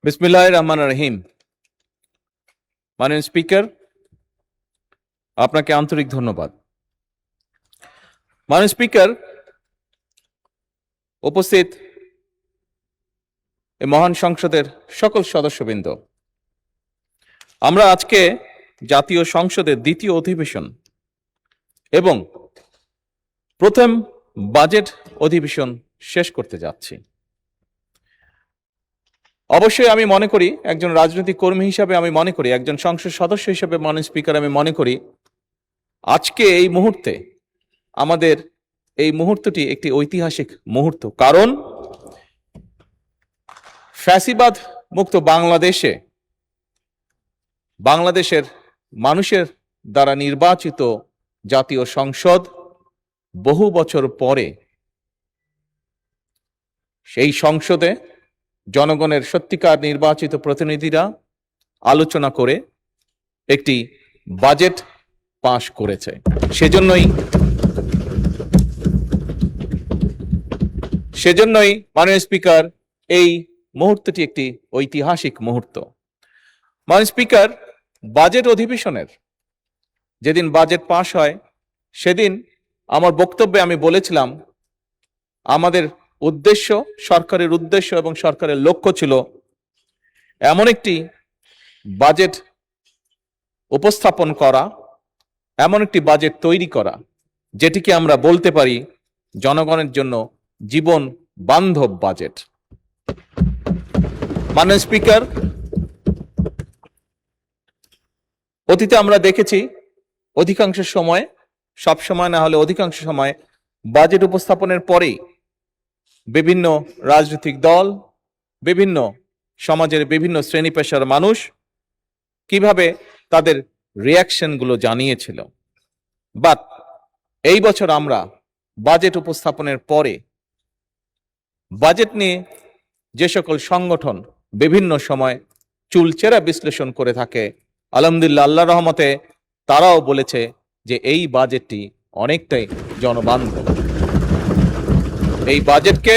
বিসমিল্লাহির রহমানির রহিম। মাননীয় স্পিকার, আপনাকে আন্তরিক ধন্যবাদ। মাননীয় স্পিকার, উপস্থিত এই মহান সংসদের সকল সদস্যবৃন্দ, আমরা আজকে জাতীয় সংসদের দ্বিতীয় অধিবেশন এবং প্রথম বাজেট অধিবেশন শেষ করতে যাচ্ছি। অবশ্যই আমি মনে করি, একজন রাজনৈতিক কর্মী হিসাবে আমি মনে করি, একজন সংসদ সদস্য হিসেবে মাননীয় স্পিকার আমি মনে করি আজকে এই মুহূর্তে আমাদের এই মুহূর্তটি একটি ঐতিহাসিক মুহূর্ত। কারণ ফ্যাসিবাদ মুক্ত বাংলাদেশের মানুষের দ্বারা নির্বাচিত জাতীয় সংসদ বহু বছর পরে সেই সংসদে জনগণের সত্যিকার নির্বাচিত প্রতিনিধিরা আলোচনা করে একটি বাজেট পাশ করেছে। সেজন্যই মাননীয় স্পিকার, এই মুহূর্তটি একটি ঐতিহাসিক মুহূর্ত। মাননীয় স্পিকার, বাজেট অধিবেশনের যেদিন বাজেট পাশ হয় সেদিন আমার বক্তব্যে আমি বলেছিলাম আমাদের উদ্দেশ্য, সরকারের উদ্দেশ্য এবং সরকারের লক্ষ্য ছিল এমন একটি বাজেট উপস্থাপন করা, এমন একটি বাজেট তৈরি করা যেটিকে আমরা বলতে পারি জনগণের জন্য জীবন বান্ধব বাজেট। মাননীয় স্পিকার, অতীতে আমরা দেখেছি অধিকাংশ সময়, সব সময় না হলে অধিকাংশ সময়, বাজেট উপস্থাপনের পরেই বিভিন্ন রাজনৈতিক দল, বিভিন্ন সমাজের বিভিন্ন শ্রেণী পেশার মানুষ কিভাবে তাদের রিয়াকশনগুলো জানিয়েছিল। বাট এই বছর আমরা বাজেট উপস্থাপনের পরে বাজেট নিয়ে যে সকল সংগঠন বিভিন্ন সময় চুলচেরা বিশ্লেষণ করে থাকে, আলহামদুলিল্লাহ, আল্লাহর রহমতে তারাও বলেছে যে এই বাজেটটি অনেকটাই জনবান্ধব। এই বাজেটকে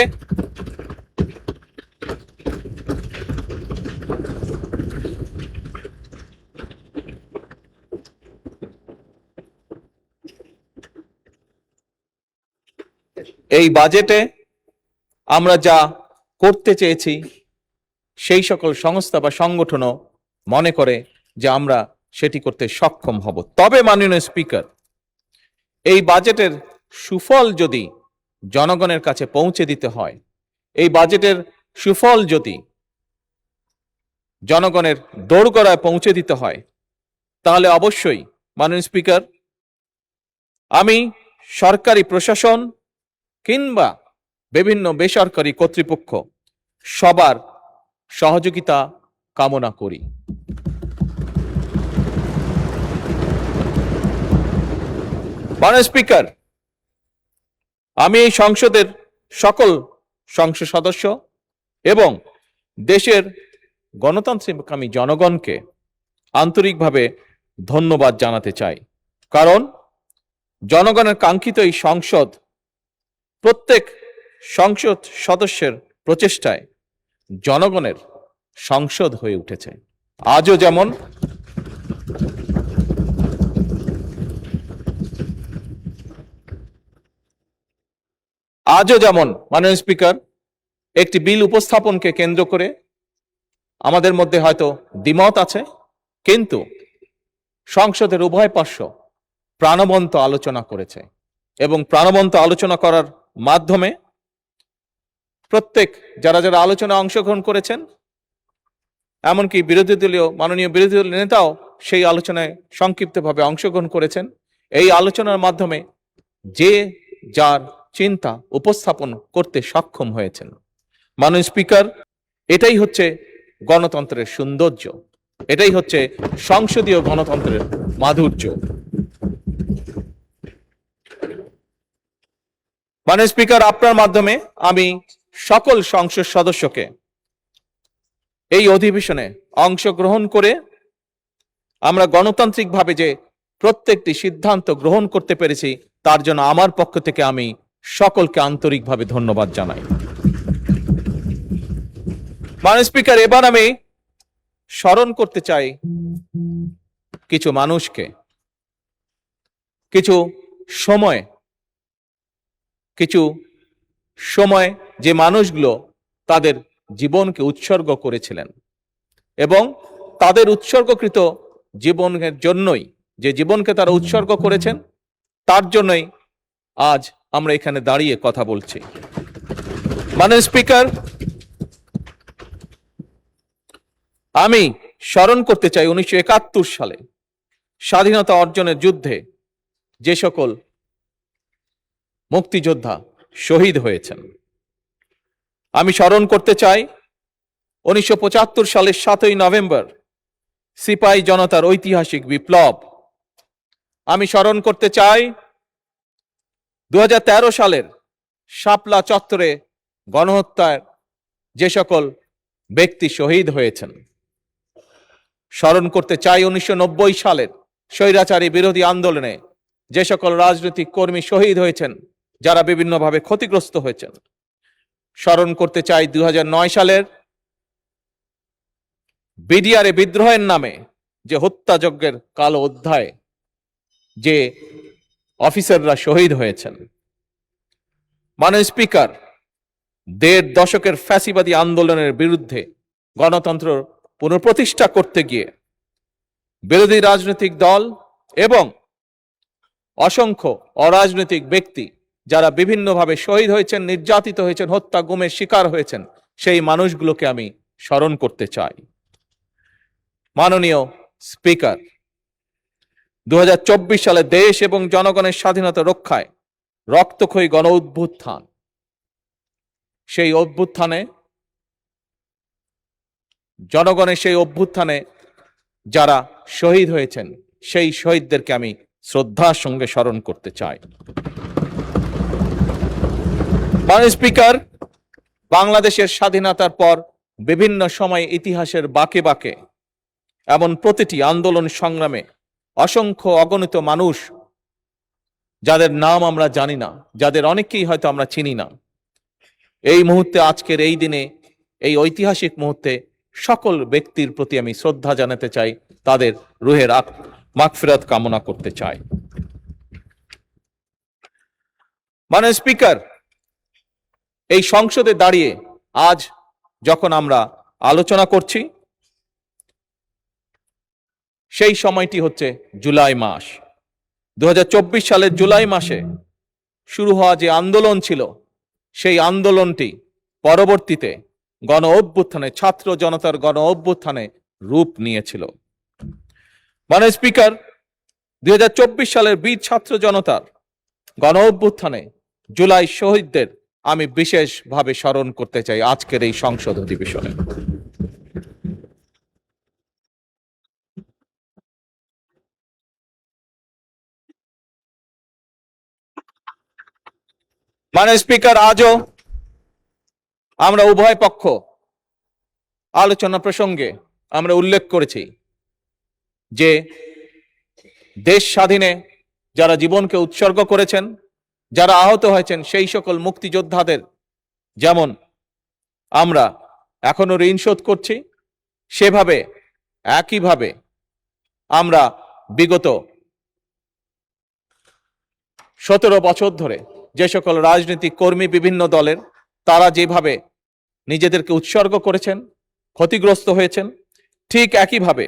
এই বাজেটে আমরা যা করতে চেয়েছি সেই সকল সংস্থা বা সংগঠনও মনে করে যে আমরা সেটি করতে সক্ষম হব। তবে মাননীয় স্পিকার, এই বাজেটের সুফল যদি জনগণের কাছে পৌঁছে দিতে হয়, এই বাজেটের সুফল যদি জনগণের দোরগোড়ায় পৌঁছে দিতে হয়, তাহলে অবশ্যই মাননীয় স্পিকার, আমি সরকারি প্রশাসন কিংবা বিভিন্ন বেসরকারি কর্তৃপক্ষ সবার সহযোগিতা কামনা করি। মাননীয় স্পিকার, আমি এই সংসদের সকল সংসদ সদস্য এবং দেশের গণতান্ত্রিক জনগণকে আন্তরিকভাবে ধন্যবাদ জানাতে চাই। কারণ জনগণের কাঙ্ক্ষিত এই সংসদ প্রত্যেক সংসদ সদস্যের প্রচেষ্টায় জনগণের সংসদ হয়ে উঠেছে। আজও যেমন মাননীয় স্পিকার, একটি বিল উপস্থাপনকে কেন্দ্র করে আমাদের মধ্যে হয়তো দ্বিমত আছে, কিন্তু সংসদের উভয় পার্শ্ব প্রাণবন্ত আলোচনা করেছে এবং প্রাণবন্ত আলোচনা করার মাধ্যমে প্রত্যেক যারা আলোচনা অংশগ্রহণ করেছেন, এমনকি মাননীয় বিরোধী দলীয় নেতাও সেই আলোচনায় সংক্ষিপ্তভাবে অংশগ্রহণ করেছেন। এই আলোচনার মাধ্যমে যে যার চিন্তা উপস্থাপন করতে সক্ষম হয়েছেন। মাননীয় স্পিকার, এটাই হচ্ছে গণতন্ত্রের সৌন্দর্য, এটাই হচ্ছে সংসদীয় গণতন্ত্রের মাধুর্য। মাননীয় স্পিকার, আপনার মাধ্যমে আমি সকল সংসদ সদস্যকে এই অধিবেশনে অংশগ্রহণ করে আমরা গণতান্ত্রিকভাবে যে প্রত্যেকটি সিদ্ধান্ত গ্রহণ করতে পেরেছি তার জন্য আমার পক্ষ থেকে আমি সকলকে আন্তরিকভাবে ধন্যবাদ জানাই। মাননীয় স্পিকার, এবার আমি স্মরণ করতে চাই কিছু মানুষকে, কিছু সময় যে মানুষগুলো তাদের জীবনকে উৎসর্গ করেছিলেন এবং তাদের উৎসর্গকৃত জীবনের জন্যই, যে জীবনকে তারা উৎসর্গ করেছেন, তার জন্যই আজ আমরা এখানে দাঁড়িয়ে কথা বলছি। মাননীয় স্পিকার, আমি স্মরণ করতে চাই 1971 সালে স্বাধীনতা অর্জনের যুদ্ধে যে সকল মুক্তিযোদ্ধা শহীদ হয়েছেন। আমি স্মরণ করতে চাই 1975 সালের 7ই নভেম্বর সিপাহী জনতার ঐতিহাসিক বিপ্লব। আমি স্মরণ করতে চাই 2013 সালের শাপলা চত্বরে গণহত্যার যে সকল ব্যক্তি শহীদ হয়েছেন। স্মরণ করতে চাই 1990 সালের স্বৈরাচারী বিরোধী আন্দোলনে যে সকল রাজনৈতিক কর্মী শহীদ হয়েছেন, যারা বিভিন্নভাবে ক্ষতিগ্রস্ত হয়েছেন। স্মরণ করতে চাই 2009 সালের বিডিআর বিদ্রোহের নামে যে হত্যাযজ্ঞের কালো অধ্যায়, যে অফিসাররা শহীদ হয়েছেন। মাননীয় স্পিকার, 1.5 দশকের ফ্যাসিবাদী আন্দোলনের বিরুদ্ধে গণতন্ত্র পুনঃপ্রতিষ্ঠা করতে গিয়ে বিরোধী রাজনৈতিক দল এবং অসংখ্য অরাজনৈতিক ব্যক্তি যারা বিভিন্নভাবে শহীদ হয়েছেন, নির্যাতিত হয়েছেন, হত্যা গুমের শিকার হয়েছেন, সেই মানুষগুলোকে আমি স্মরণ করতে চাই। মাননীয় স্পিকার, 2024 সালে দেশ এবং জনগণের স্বাধীনতা রক্ষায় রক্তক্ষয়ী গণ অভ্যুত্থান, সেই অভ্যুত্থানে জনগণের সেই অভ্যুত্থানে যারা শহীদ হয়েছেন, সেই শহীদদেরকে আমি শ্রদ্ধার সঙ্গে স্মরণ করতে চাই। মাননীয় স্পিকার, বাংলাদেশের স্বাধীনতার পর বিভিন্ন সময় ইতিহাসের বাঁকে বাঁকে এমন প্রতিটি আন্দোলন সংগ্রামে অসংখ্য অগণিত মানুষ, যাদের নাম আমরা জানি না, যাদের অনেককেই হয়তো আমরা চিনি না, এই মুহূর্তে, আজকের এই দিনে, এই ঐতিহাসিক মুহূর্তে সকল ব্যক্তির প্রতি আমি শ্রদ্ধা জানাতে চাই, তাদের রুহের মাগফিরাত কামনা করতে চাই। মাননীয় স্পিকার, এই সংসদে দাঁড়িয়ে আজ যখন আমরা আলোচনা করছি, সেই সময়টি হচ্ছে জুলাই মাস। 2024 সালের জুলাই মাসে শুরু হওয়া যে আন্দোলন ছিল, সেই আন্দোলনটি পরবর্তীতে গণ অভ্যুত্থানে, ছাত্র জনতার গণ অভ্যুত্থানে রূপ নিয়েছিল। মাননীয় স্পিকার, 2024 সালের বীর ছাত্র জনতার গণ অভ্যুত্থানে জুলাই শহীদদের আমি বিশেষভাবে স্মরণ করতে চাই আজকের এই সংসদ অধিবেশনে। মাননীয় স্পিকার, আজও আমরা উভয় পক্ষ আলোচনা প্রসঙ্গে আমরা উল্লেখ করেছি যে দেশ স্বাধীনে যারা জীবনকে উৎসর্গ করেছেন, যারা আহত হয়েছেন, সেই সকল মুক্তিযোদ্ধাদের যেমন আমরা এখনো ঋণ শোধ করছি, সেভাবে একইভাবে আমরা বিগত 17 বছর ধরে যে সকল রাজনৈতিক কর্মী বিভিন্ন দলের, তারা যেভাবে নিজেদেরকে উৎসর্গ করেছেন, ক্ষতিগ্রস্ত হয়েছেন, ঠিক একইভাবে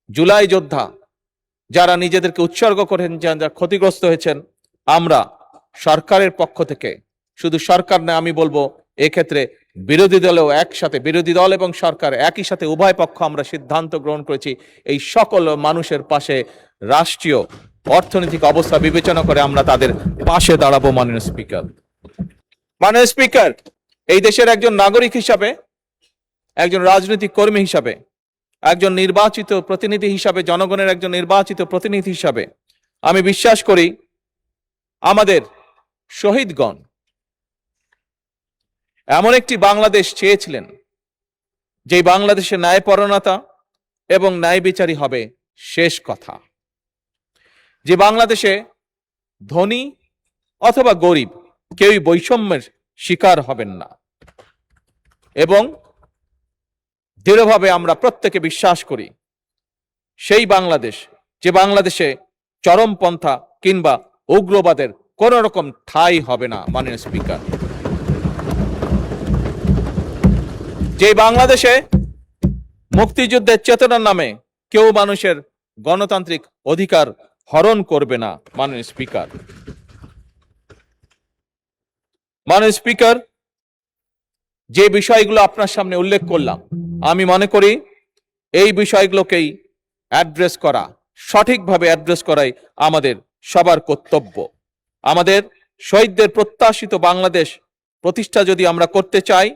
জুলাই যোদ্ধা যারা নিজেদেরকে উৎসর্গ করেন, যারা ক্ষতিগ্রস্ত হয়েছেন, আমরা সরকারের পক্ষ থেকে, শুধু সরকার না, আমি বলবো এক্ষেত্রে বিরোধী দলেও একসাথে, বিরোধী দল এবং সরকার একই সাথে উভয় পক্ষ আমরা সিদ্ধান্ত গ্রহণ করেছি এই সকল মানুষের পাশে রাষ্ট্রীয় অর্থনৈতিক অবস্থা বিবেচনা করে আমরা তাদের পাশে দাঁড়াবো। মাননীয় স্পিকার, মাননীয় স্পিকার, এই দেশের একজন নাগরিক হিসাবে, একজন রাজনৈতিক কর্মী হিসাবে, একজন নির্বাচিত প্রতিনিধি হিসাবে, জনগণের একজন নির্বাচিত প্রতিনিধি হিসাবে আমি বিশ্বাস করি আমাদের শহীদগণ এমন একটি বাংলাদেশ চেয়েছিলেন যে বাংলাদেশে ন্যায়পরায়ণতা এবং ন্যায় বিচারই হবে শেষ কথা, যে বাংলাদেশে ধনী অথবা গরিব কেউই বৈষম্যের শিকার হবেন না এবং দৃঢ়ভাবে আমরা প্রত্যেকে বিশ্বাস করি সেই বাংলাদেশ, যে বাংলাদেশে চরমপন্থা কিংবা উগ্রবাদের কোন রকম ঠাঁই হবে না। মাননীয় স্পিকার, যে বাংলাদেশে মুক্তিযুদ্ধের চেতনার নামে কেউ মানুষের গণতান্ত্রিক অধিকার হরণ করবে না। মাননীয় স্পিকার, মাননীয় স্পিকার, যে বিষয়গুলো আপনার সামনে উল্লেখ করলাম, আমি মনে করি এই বিষয়গুলোকেই অ্যাড্রেস করা, সঠিকভাবে অ্যাড্রেস করাই আমাদের সবার কর্তব্য। আমাদের শহীদদের প্রত্যাশিত বাংলাদেশ প্রতিষ্ঠা যদি আমরা করতে চাই,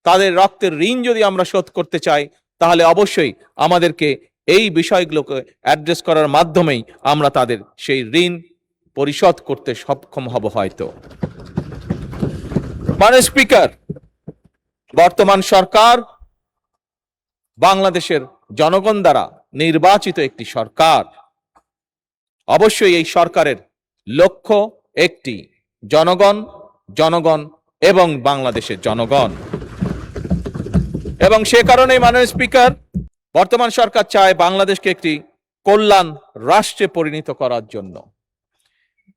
তাদের রক্তের ঋণ যদি আমরা শোধ করতে চাই, তাহলে অবশ্যই আমাদেরকে এই বিষয়গুলোকে অ্যাড্রেস করার মাধ্যমেই আমরা তাদের সেই ঋণ পরিশোধ করতে সক্ষম হব হয়তো। মাননীয় স্পিকার, বর্তমান সরকার বাংলাদেশের জনগণ দ্বারা নির্বাচিত একটি সরকার। অবশ্যই এই সরকারের লক্ষ্য একটি, জনগণ, জনগণ এবং বাংলাদেশের জনগণ। এবং সে কারণেই মাননীয় স্পিকার, বর্তমান সরকার চায় বাংলাদেশকে একটি কল্যাণ রাষ্ট্রে পরিণত করার জন্য,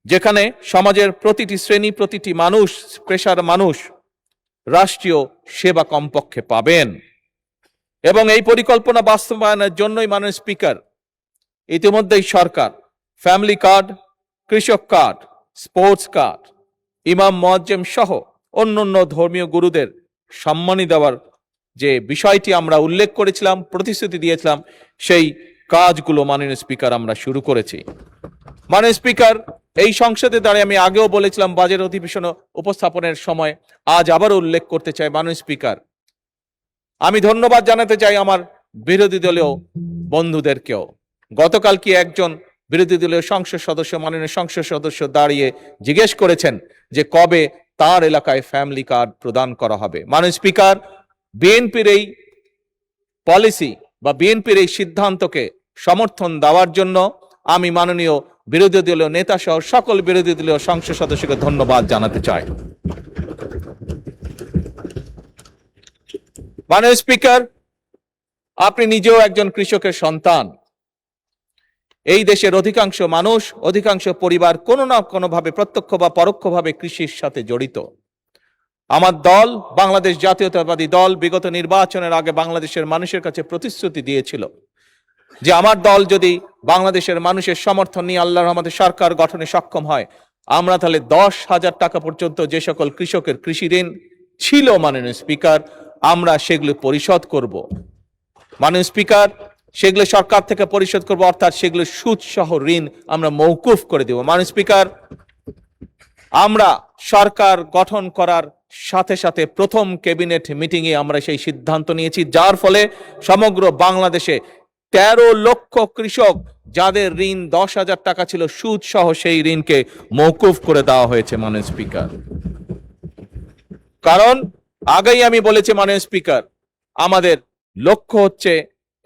যেখানে সমাজের প্রতিটি শ্রেণী, প্রতিটি মানুষ, পেশার মানুষ রাষ্ট্রীয় সেবা কমপক্ষে পাবেন। এবং এই পরিকল্পনা বাস্তবায়নের জন্যই মাননীয় স্পিকার, ইতিমধ্যেই সরকার ফ্যামিলি কার্ড, কৃষক কার্ড, স্পোর্টস কার্ড, ইমাম মুয়াজ্জেম সহ অন্যান্য ধর্মীয় গুরুদের সম্মানী দেওয়ার যে বিষয়টি আমরা উল্লেখ করেছিলাম, প্রতিশ্রুতি দিয়েছিলাম, সেই কাজগুলো মাননীয় স্পিকার আমরা শুরু করেছি। মাননীয় স্পিকার, এই সংসদে দাঁড়িয়ে আমি আগেও বলেছিলাম বাজেট অধিবেশন উপস্থাপনের সময়, আজ আবারও উল্লেখ করতে চাই। মাননীয় স্পিকার, আমি ধন্যবাদ জানাতে চাই আমার বিরোধী দলীয় বন্ধুদেরকেও। গতকাল কি একজন বিরোধী দলীয় সংসদ সদস্য, মাননীয় সংসদ সদস্য দাঁড়িয়ে জিজ্ঞেস করেছেন যে কবে তার এলাকায় ফ্যামিলি কার্ড প্রদান করা হবে। মাননীয় স্পিকার, বিএনপির এই পলিসি বা বিএনপির এই সিদ্ধান্তকে সমর্থন দেওয়ার জন্য আমি মাননীয় বিরোধী দলীয় নেতা সহ সকল বিরোধী দলীয় সংসদ সদস্যকে ধন্যবাদ জানাতে চাই। মাননীয় স্পিকার, আপনি নিজেও একজন কৃষকের সন্তান। এই দেশের অধিকাংশ মানুষ, অধিকাংশ পরিবার কোনো না কোনো ভাবে প্রত্যক্ষ বা পরোক্ষভাবে কৃষির সাথে জড়িত। আমার দল, বাংলাদেশ জাতীয়তাবাদী দল, বিগত নির্বাচনের আগে বাংলাদেশের মানুষের কাছে প্রতিশ্রুতি দিয়েছিল যে আমার দল যদি বাংলাদেশের মানুষের সমর্থন নিয়ে আল্লাহর রহমতে সরকার গঠনে সক্ষম হয়, আমরা তাহলে 10,000 টাকা পর্যন্ত যে সকল কৃষকের কৃষি ঋণ ছিল মাননীয় স্পিকার, আমরা সেগুলো পরিশোধ করব। মাননীয় স্পিকার, সেগুলো সরকার থেকে পরিশোধ করব, অর্থাৎ সেগুলো সুদ সহ ঋণ আমরা মওকুফ করে দেব। মাননীয় স্পিকার, আমরা সরকার গঠন করার সাথে সাথে প্রথম ক্যাবিনেট মিটিংয়ে আমরা সেই সিদ্ধান্ত নিয়েছি, যার ফলে সমগ্র বাংলাদেশে 13 লক্ষ কৃষক যাদের ঋণ 10,000 টাকা ছিল সুদ সহ, সেই ঋণকে মওকুফ করে দেওয়া হয়েছে। মাননীয় স্পিকার, কারণ আগেই আমি বলেছি মাননীয় স্পিকার, আমাদের লক্ষ্য হচ্ছে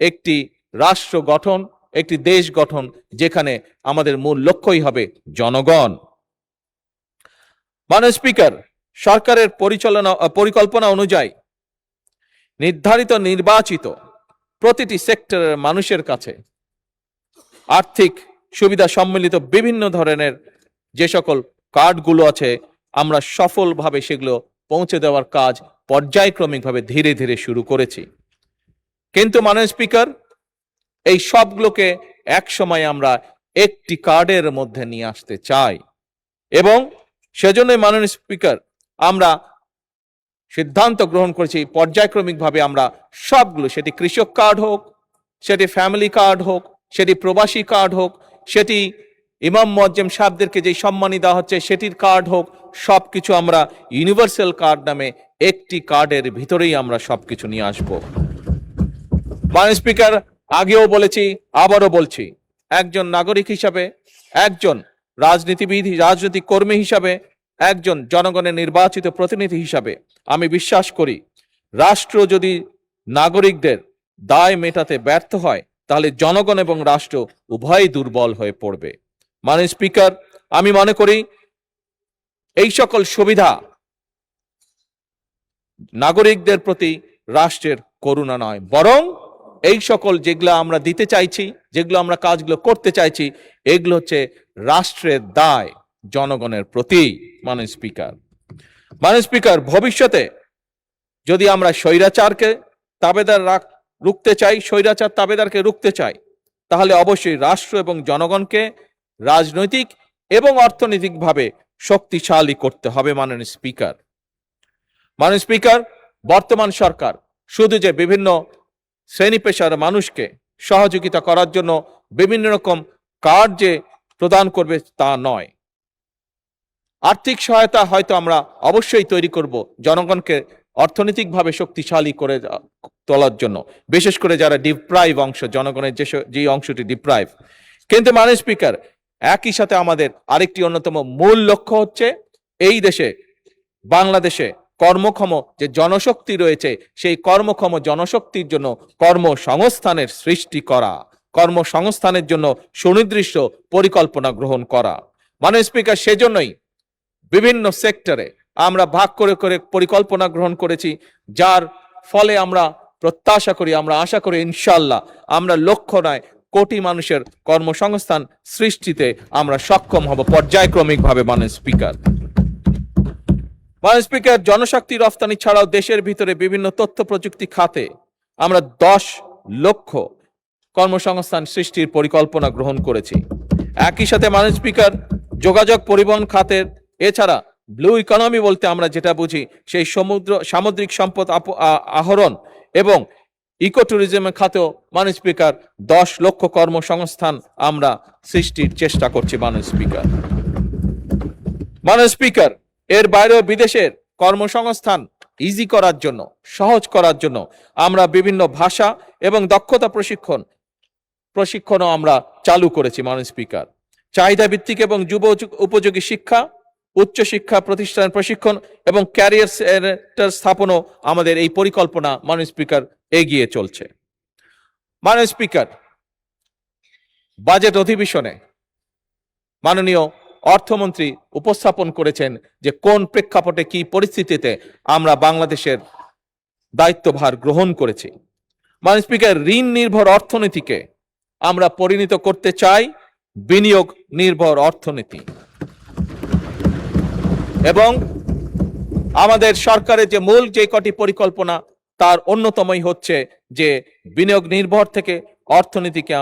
একটি রাষ্ট্র গঠন, একটি দেশ গঠন, যেখানে আমাদের মূল লক্ষ্যই হবে জনগণ। মাননীয় স্পিকার, সরকারের পরিকল্পনা অনুযায়ী নির্ধারিত নির্বাচিত প্রতিটি সেক্টরের মানুষের কাছে আর্থিক সুবিধা সম্মিলিত বিভিন্ন ধরনের যে সকল কার্ডগুলো আছে, আমরা সফলভাবে সেগুলো পৌঁছে দেওয়ার কাজ পর্যায়ক্রমিকভাবে ধীরে ধীরে শুরু করেছি। কিন্তু মাননীয় স্পিকার, এই সবগুলোকে এক সময় আমরা একটি কার্ডের মধ্যে নিয়ে আসতে চাই এবং সেজন্যই মাননীয় স্পিকার, আমরা সিদ্ধান্ত গ্রহণ করেছি পর্যায়ক্রমিকভাবে আমরা সবগুলো, সেটি কৃষক কার্ড হোক, সেটি ফ্যামিলি কার্ড হোক, সেটি প্রবাসী কার্ড হোক, সেটি ইমাম মুয়াজ্জেম সাহেবদেরকে যে সম্মানী দেওয়া হচ্ছে সেটির কার্ড হোক, সবকিছু আমরা ইউনিভার্সাল কার্ড নামে একটি কার্ডের ভিতরেই আমরা সবকিছু নিয়ে আসব। মাননীয় স্পিকার, আগেও বলেছি, আবারও বলছি, একজন নাগরিক হিসাবে, একজন রাজনীতিবিদ, রাজনৈতিক কর্মী হিসাবে, একজন জনগণের নির্বাচিত প্রতিনিধি হিসাবে আমি বিশ্বাস করি রাষ্ট্র যদি নাগরিকদের দায় মেটাতে ব্যর্থ হয়, তাহলে জনগণ এবং রাষ্ট্র উভয়ই দুর্বল হয়ে পড়বে। মাননীয় স্পিকার, আমি মনে করি এই সকল সুবিধা নাগরিকদের প্রতি রাষ্ট্রের করুণা নয়, বরং এই সকল যেগুলো আমরা দিতে চাইছি, যেগুলো আমরা কাজগুলো করতে চাইছি, এগুলো হচ্ছে রাষ্ট্রের দায় জনগণের প্রতি। মাননীয় স্পিকার, ভবিষ্যতে যদি আমরা স্বৈরাচারকে রুখতে চাই, স্বৈরাচার তাবেদারকে রুখতে চাই, তাহলে অবশ্যই রাষ্ট্র এবং জনগণকে রাজনৈতিক এবং অর্থনৈতিকভাবে শক্তিশালী করতে হবে। মাননীয় স্পিকার, বর্তমান সরকার শুধু যে বিভিন্ন শ্রেণী পেশার মানুষকে সহযোগিতা করার জন্য বিভিন্ন রকম কার্ড যে প্রদান করবে তা নয়, আর্থিক সহায়তা হয়তো আমরা অবশ্যই তৈরি করব জনগণকে অর্থনৈতিকভাবে শক্তিশালী করে তোলার জন্য, বিশেষ করে যারা ডিপ্রাইভ অংশ, জনগণের যে অংশটি ডিপ্রাইভ। কিন্তু মাননীয় স্পিকার, একই সাথে আমাদের আরেকটি অন্যতম মূল লক্ষ্য হচ্ছে এই দেশে, বাংলাদেশে কর্মক্ষম যে জনশক্তি রয়েছে, সেই কর্মক্ষম জনশক্তির জন্য কর্মসংস্থানের সৃষ্টি করা, কর্মসংস্থানের জন্য সুনির্দিষ্ট পরিকল্পনা গ্রহণ করা। মাননীয় স্পিকার, সেজন্যই বিভিন্ন সেক্টরে আমরা ভাগ করে করে পরিকল্পনা গ্রহণ করেছি, যার ফলে আমরা প্রত্যাশা করি, আমরা আশা করি ইনশাআল্লাহ আমরা লক্ষ্য নয় কোটি মানুষের কর্মসংস্থান সৃষ্টিতে আমরা সক্ষম হব পর্যায়ক্রমিকভাবে। মাননীয় স্পিকার, জনশক্তি রফতানি ছাড়াও দেশের ভিতরে বিভিন্ন তথ্য প্রযুক্তি খাতে আমরা 10 লক্ষ কর্মসংস্থান সৃষ্টির পরিকল্পনা গ্রহণ করেছি। একই সাথে মাননীয় স্পিকার, যোগাযোগ পরিবহন খাতের এছাড়া ব্লু ইকোনমি বলতে আমরা যেটা বুঝি, সেই সামুদ্রিক সম্পদ আহরণ এবং ইকো ট্যুরিজমের খাতেও মাননীয় স্পিকার 10 লক্ষ কর্মসংস্থান আমরা সৃষ্টির চেষ্টা করছি। মাননীয় স্পিকার, এর বাইরেও বিদেশের কর্মসংস্থান ইজি করার জন্য, সহজ করার জন্য আমরা বিভিন্ন ভাষা এবং দক্ষতা প্রশিক্ষণও আমরা চালু করেছি। মাননীয় স্পিকার, চাহিদা ভিত্তিক এবং যুব উপযোগী শিক্ষা, উচ্চশিক্ষা প্রতিষ্ঠানের প্রশিক্ষণ এবং ক্যারিয়ার সেন্টার স্থাপনও আমাদের এই পরিকল্পনা মাননীয় স্পিকার এগিয়ে চলছে। মাননীয় স্পিকার, বাজেট অধিবেশনে মাননীয় অর্থমন্ত্রী উপস্থাপন করেছেন যে কোন প্রেক্ষাপটে কি পরিস্থিতিতে আমরা বাংলাদেশের দায়িত্বভার গ্রহণ করেছি। মাননীয় স্পিকার, ঋণ নির্ভর অর্থনীতিকে আমরা পরিণত করতে চাই বিনিয়োগ নির্ভর অর্থনীতি, এবং আমাদের সরকারের যে মূল যে কটি পরিকল্পনা তার অন্যতমই হচ্ছে যে বিনিয়োগ নির্ভর থেকে অর্থনীতিকে,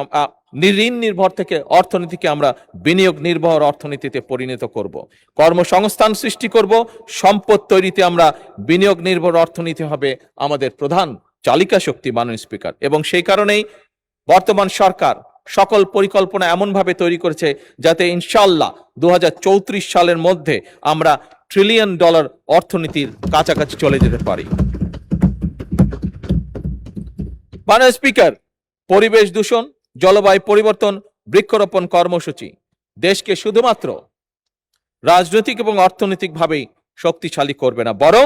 ঋণ নির্ভর থেকে অর্থনীতিকে আমরা বিনিয়োগ নির্ভর অর্থনীতিতে পরিণত করব, কর্মসংস্থান সৃষ্টি করব, সম্পদ তৈরিতে আমরা বিনিয়োগ নির্ভর অর্থনীতি হবে আমাদের প্রধান চালিকা শক্তি। মাননীয় স্পিকার, এবং সেই কারণেই বর্তমান সরকার সকল পরিকল্পনা এমনভাবে তৈরি করেছে যাতে ইনশাআল্লাহ 2034 সালের মধ্যে আমরা $1 ট্রিলিয়ন অর্থনীতির কাছাকাছি চলে যেতে পারি। মাননীয় স্পিকার, পরিবেশ দূষণ, জলবায়ু পরিবর্তন, বৃক্ষরোপণ কর্মসূচি দেশকে শুধুমাত্র রাজনৈতিক এবং অর্থনৈতিকভাবেই শক্তিশালী করবে না, বরং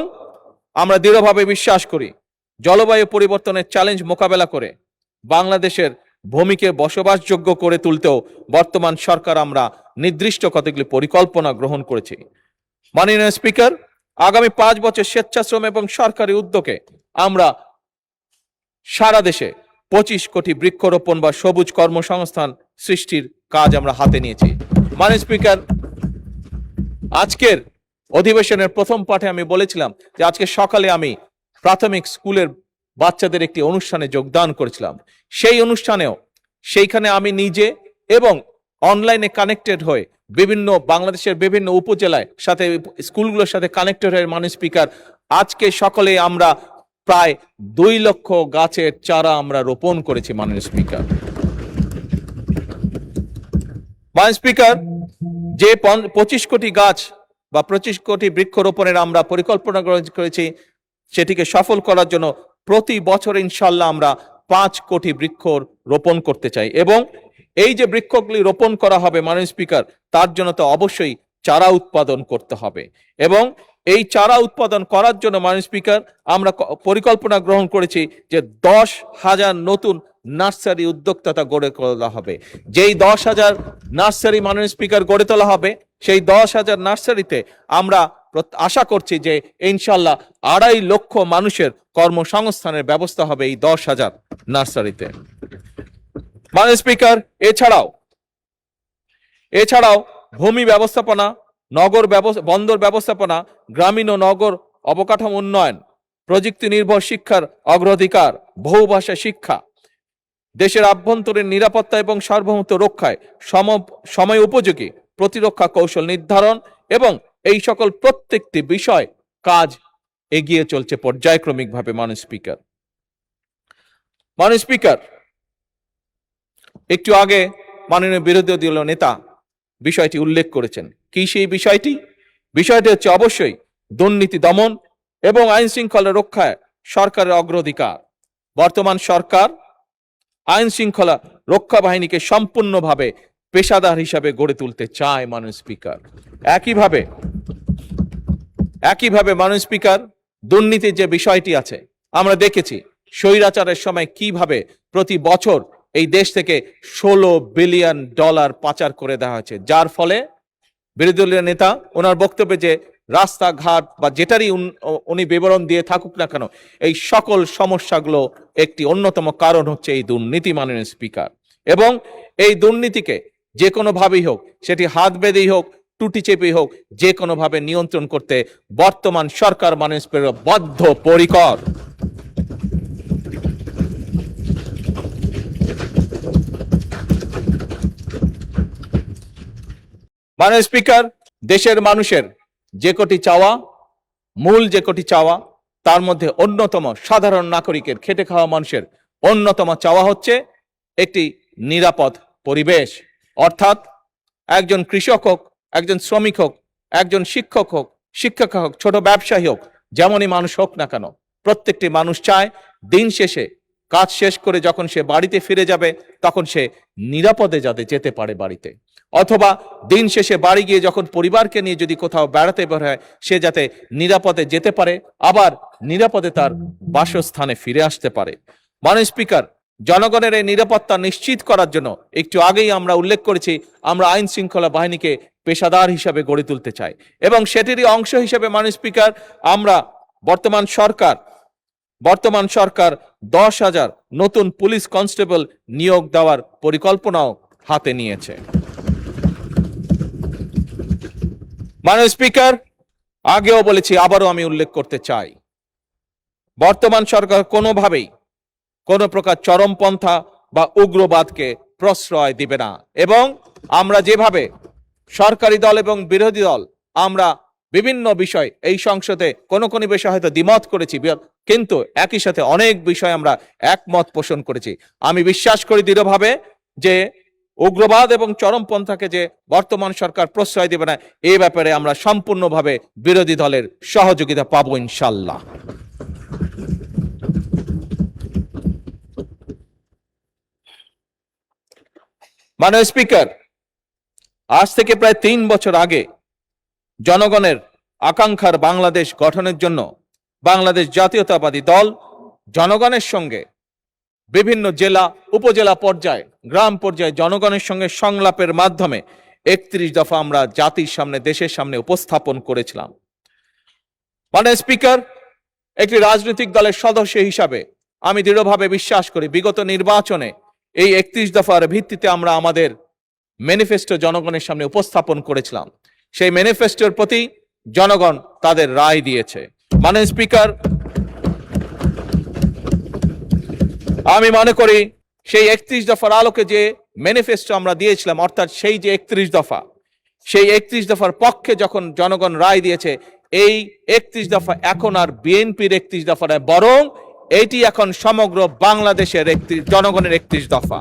আমরা দৃঢ়ভাবে বিশ্বাস করি জলবায়ু পরিবর্তনের চ্যালেঞ্জ মোকাবেলা করে বাংলাদেশের ভূমিকে বসবাসযোগ্য করে তুলতেও বর্তমান সরকার আমরা নির্দিষ্ট কতগুলি পরিকল্পনা গ্রহণ করেছি। মাননীয় স্পিকার, আগামী 5 বছর স্বেচ্ছাশ্রম এবং সরকারি উদ্যোগে আমরা সারা দেশে 25 কোটি বৃক্ষরোপণ বা সবুজ কর্মসংস্থান সৃষ্টির কাজ আমরা হাতে নিয়েছি। মাননীয় স্পিকার, আজকের অধিবেশনের প্রথম পাঠে আমি বলেছিলাম যে আজকে সকালে আমি প্রাথমিক স্কুলের বাচ্চাদের একটি অনুষ্ঠানে যোগদান করেছিলাম। সেই অনুষ্ঠানেও সেইখানে আমি নিজে এবং অনলাইনে কানেক্টেড হয়ে বিভিন্ন বাংলাদেশের বিভিন্ন উপজেলায় সাথে স্কুলগুলোর সাথে কানেক্টেড হয়ে মাননীয় স্পিকার, আজকে সকালে আমরা প্রায় 2 লক্ষ গাছের চারা আমরা রোপণ করেছি। মাননীয় স্পিকার, যে 25 কোটি গাছ বা 25 কোটি বৃক্ষরোপণের আমরা পরিকল্পনা করেছি, সেটিকে সফল করার জন্য প্রতি বছর ইনশাআল্লাহ আমরা 5 কোটি বৃক্ষ রোপণ করতে চাই, এবং এই যে বৃক্ষগুলি রোপণ করা হবে মাননীয় স্পিকার, তার জন্য তো অবশ্যই চারা উৎপাদন করতে হবে, এবং এই চারা উৎপাদন করার জন্য মাননীয় স্পিকার আমরা পরিকল্পনা গ্রহণ করেছি যে 10,000 নতুন নার্সারি উদ্যোক্তা গড়ে তোলা হবে। যেই 10,000 নার্সারি মাননীয় স্পিকার গড়ে তোলা হবে, সেই 10,000 নার্সারিতে আমরা আশা করছি যে ইনশাল্লাহ 2.5 লক্ষ মানুষের কর্মসংস্থানের ব্যবস্থা হবে এই 10,000 নার্সারিতে। মাননীয় স্পিকার, এছাড়াও ভূমি ব্যবস্থাপনা, বন্দর ব্যবস্থাপনা, গ্রামীণ ও নগর অবকাঠামো উন্নয়ন, প্রযুক্তি নির্ভর শিক্ষার অগ্রাধিকার, বহুভাষা শিক্ষা, দেশের আভ্যন্তরীণ নিরাপত্তা এবং সার্বভৌমত্ব রক্ষায় সময় উপযোগী প্রতিরক্ষা কৌশল নির্ধারণ এবং এই সকল প্রত্যেকটি বিষয় কাজ এগিয়ে চলছে পর্যায়ক্রমিকভাবে। মাননীয় স্পিকার, একটু আগে মাননীয় বিরোধী দলীয় নেতা বিষয়টি উল্লেখ করেছেন। কি সেই বিষয়টি হচ্ছে অবশ্যই দুর্নীতি দমন এবং আইন শৃঙ্খলা রক্ষায় সরকারের অগ্রাধিকার। বর্তমান সরকার আইন শৃঙ্খলা রক্ষা বাহিনীকে সম্পূর্ণভাবে পেশাদার হিসাবে গড়ে তুলতে চায়। মাননীয় স্পিকার, একইভাবে মাননীয় স্পিকার, দুর্নীতির যে বিষয়টি আছে, আমরা দেখেছি স্বৈরাচারের সময় কিভাবে প্রতি বছর এই দেশ থেকে $16 বিলিয়ন পাচার করে দেওয়া হয়েছে, যার ফলে বিরোধী দলীয় নেতা ওনার বক্তব্যে যে রাস্তাঘাট বা যেটারই উনি বিবরণ দিয়ে থাকুক না কেন, এই সকল সমস্যাগুলো একটি অন্যতম কারণ হচ্ছে এই দুর্নীতি। মাননীয় স্পিকার, এবং এই দুর্নীতিকে যে কোনোভাবেই হোক, সেটি হাত বেঁধেই হোক, টুটি চেপেই হোক, যে কোনোভাবে নিয়ন্ত্রণ করতে বর্তমান সরকার মাননীয় স্পিকার বদ্ধপরিকর। মাননীয় স্পিকার, দেশের মানুষের যে কটি চাওয়া, তার মধ্যে অন্যতম সাধারণ নাগরিকের, খেটে খাওয়া মানুষের অন্যতম চাওয়া হচ্ছে একটি নিরাপদ পরিবেশ। অর্থাৎ একজন কৃষক হোক, একজন শ্রমিক হোক, একজন শিক্ষক হোক, শিক্ষিকা হোক, ছোট ব্যবসায়ী হোক, যেমনই মানুষ হোক না কেন, প্রত্যেকটি মানুষ চায় দিন শেষে কাজ শেষ করে যখন সে বাড়িতে ফিরে যাবে তখন সে নিরাপদে যাতে যেতে পারে বাড়িতে, অথবা দিন শেষে বাড়ি গিয়ে যখন পরিবারকে নিয়ে যদি কোথাও বেড়াতে বের হয় সে যাতে নিরাপদে যেতে পারে, আবার নিরাপদে তার বাসস্থানে ফিরে আসতে পারে। মাননীয় স্পিকার, জনগণের এই নিরাপত্তা নিশ্চিত করার জন্য একটু আগেই আমরা উল্লেখ করেছি, আমরা আইন শৃঙ্খলা বাহিনীকে পেশাদার হিসাবে গড়ে তুলতে চাই এবং সেটিরই অংশ হিসেবে মাননীয় স্পিকার, আমরা বর্তমান সরকার 10,000 নতুন পুলিশ কনস্টেবল নিয়োগ দেওয়ার পরিকল্পনাও হাতে নিয়েছে। মাননীয় স্পিকার, আগেও বলেছি, আবারও আমি উল্লেখ করতে চাই, বর্তমান সরকার কোনোভাবেই কোনো প্রকার চরমপন্থা বা উগ্রবাদকে প্রশ্রয় দিবে না এবং আমরা যেভাবে সরকারি দল এবং বিরোধী দল আমরা বিভিন্ন বিষয় এই সংসদে কোনো বিষয় হয়তো দ্বিমত করেছি, কিন্তু একই সাথে অনেক বিষয় আমরা একমত পোষণ করেছি। আমি বিশ্বাস করি দৃঢ়ভাবে যে উগ্রবাদ এবং চরমপন্থাকে যে বর্তমান সরকার প্রশ্রয় দেবে না, এই ব্যাপারে আমরা সম্পূর্ণভাবে বিরোধী দলের সহযোগিতা পাবো ইনশাল্লাহ। মাননীয় স্পিকার, আজ থেকে প্রায় 3 বছর আগে জনগণের আকাঙ্ক্ষার বাংলাদেশ গঠনের জন্য বাংলাদেশ জাতীয়তাবাদী দল জনগণের সঙ্গে বিভিন্ন জেলা, উপজেলা পর্যায়ে, গ্রাম পর্যায়ে জনগণের সঙ্গে সংলাপের মাধ্যমে 31 দফা আমরা জাতির সামনে, দেশের সামনে উপস্থাপন করেছিলাম। মাননীয় স্পিকার, একটি রাজনৈতিক দলের সদস্য হিসাবে আমি দৃঢ়ভাবে বিশ্বাস করি বিগত নির্বাচনে এই 31 দফার ভিত্তিতে আমরা আমাদের ম্যানিফেস্টো জনগণের সামনে উপস্থাপন করেছিলাম। সেই ম্যানিফেস্টোর প্রতি জনগণ তাদের রায় দিয়েছে। মাননীয় স্পিকার, আমি মনে করি সেই 31 দফার আলোকে যে ম্যানিফেস্টো আমরা দিয়েছিলাম, অর্থাৎ সেই যে 31 দফা, সেই 31 দফার পক্ষে যখন জনগণ রায় দিয়েছে, এই 31 দফা এখন আর বিএনপির 31 দফা নয়, বরং এটি এখন সমগ্র বাংলাদেশের জনগণের 31 দফা।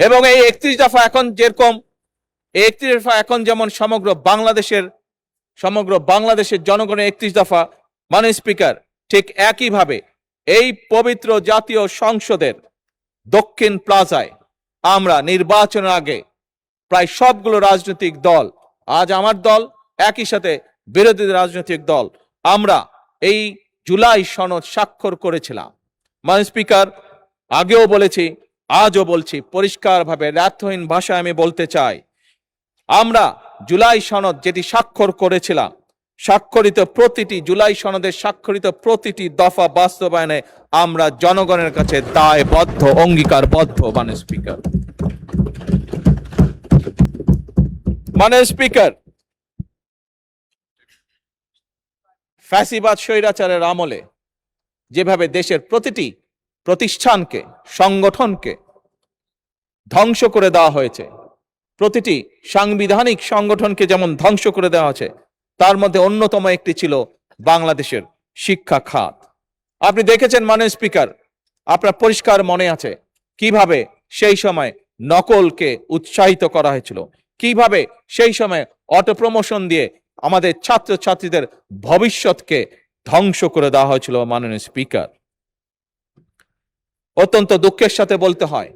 এবং এই 31 দফা এখন যেরকম, 31 দফা এখন যেমন সমগ্র বাংলাদেশের জনগণের 31 দফা, মাননীয় স্পিকার, ঠিক একইভাবে এই পবিত্র জাতীয় সংসদের দক্ষিণ প্লাজায় আমরা নির্বাচনের আগে প্রায় সবগুলো রাজনৈতিক দল, আজ আমার দল, একই সাথে বিরোধী রাজনৈতিক দল, আমরা এই জুলাই সনদ স্বাক্ষর করেছিলাম। মাননীয় স্পিকার, আগেও বলেছি, আজও বলছি, পরিষ্কারভাবে দ্ব্যর্থহীন ভাষায় আমি বলতে চাই, আমরা জুলাই সনদ যেটি স্বাক্ষর করেছিলাম, স্বাক্ষরিত প্রতিটি জুলাই সনদের স্বাক্ষরিত প্রতিটি দফা বাস্তবায়নে আমরা জনগণের কাছে দায়বদ্ধ, অঙ্গীকারবদ্ধ। মাননীয় স্পিকার, মাননীয় স্পিকার, ফ্যাসিবাদ স্বৈরাচারের আমলে যেভাবে দেশের প্রতিটি প্রতিষ্ঠানকে, সংগঠনকে ধ্বংস করে দেওয়া হয়েছে, প্রতিটি সাংবিধানিক সংগঠনকে যেমন ধ্বংস করে দেওয়া হয়েছে, তার মধ্যে অন্যতম একটি ছিল বাংলাদেশের শিক্ষা খাত। আপনি দেখেছেন মাননীয় স্পিকার, আপনার পরিষ্কার মনে আছে কিভাবে সেই সময় নকলকে উৎসাহিত করা হয়েছিল, কিভাবে সেই সময় অটো প্রমোশন দিয়ে আমাদের ছাত্রছাত্রীদের ভবিষ্যৎকে ধ্বংস করে দেওয়া হয়েছিল। মাননীয় স্পিকার, অত্যন্ত দুঃখের সাথে বলতে হয়,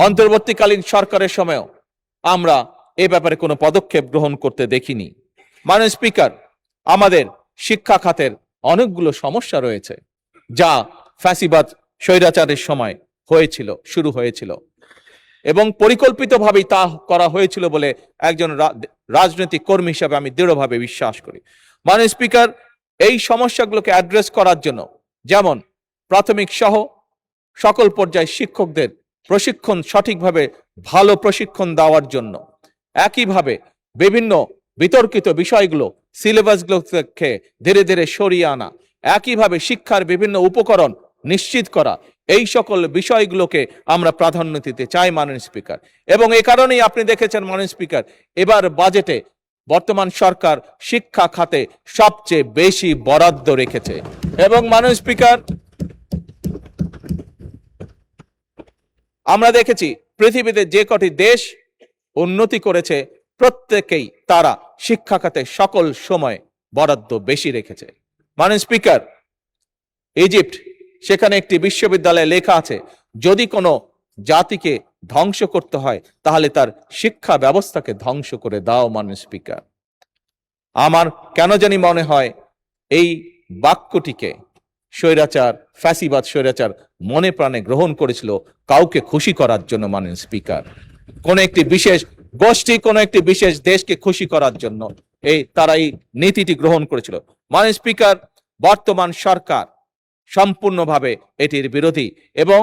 অন্তর্বর্তীকালীন সরকারের সময়ও আমরা এ ব্যাপারে কোনো পদক্ষেপ গ্রহণ করতে দেখিনি। মাননীয় স্পিকার, আমাদের শিক্ষা খাতের অনেকগুলো সমস্যা রয়েছে যা ফ্যাসিবাদ স্বৈরাচারের সময় শুরু হয়েছিল এবং পরিকল্পিতভাবেই তা করা হয়েছিল বলে একজন রাজনৈতিক কর্মী হিসাবে আমি দৃঢ়ভাবে বিশ্বাস করি। মাননীয় স্পিকার, এই সমস্যাগুলোকে অ্যাড্রেস করার জন্য যেমন প্রাথমিক সহ সকল পর্যায়ে শিক্ষকদের প্রশিক্ষণ, সঠিকভাবে ভালো প্রশিক্ষণ দেওয়ার জন্য, একইভাবে বিভিন্ন বিতর্কিত বিষয়গুলো সিলেবাসগুলো থেকে ধীরে ধীরে সরিয়ে আনা, একইভাবে শিক্ষার বিভিন্ন উপকরণ নিশ্চিত করা, এই সকল বিষয়গুলোকে আমরা প্রাধান্য দিতে চাই মাননীয় স্পিকার। এবং এই কারণেই আপনি দেখেছেন মাননীয় স্পিকার, এবার বাজেটে বর্তমান সরকার শিক্ষা খাতে সবচেয়ে বেশি বরাদ্দ রেখেছে। এবং মাননীয় স্পিকার, আমরা দেখেছি পৃথিবীতে যে কটি দেশ উন্নতি করেছে প্রত্যেকেই তারা শিক্ষা খাতে সকল সময় বরাদ্দ বেশি রেখেছে। মাননীয় স্পিকার, ইজিপ্ট, সেখানে একটি বিশ্ববিদ্যালয়ে লেখা আছে, যদি কোনো জাতিকে ধ্বংস করতে হয় তাহলে তার শিক্ষা ব্যবস্থাকে ধ্বংস করে দাও। মাননীয় স্পিকার, আমার কেন জানি মনে হয় এই বাক্যটিকে স্বৈরাচার, ফ্যাসিবাদ স্বৈরাচার মনে প্রাণে গ্রহণ করেছিল কাউকে খুশি করার জন্য। মাননীয় স্পিকার, কোন একটি বিশেষ গোষ্ঠী, কোন একটি বিশেষ দেশকে খুশি করার জন্য তারা এই নীতিটি গ্রহণ করেছিল। মাননীয় স্পিকার, বর্তমান সরকার সম্পূর্ণভাবে এটির বিরোধী এবং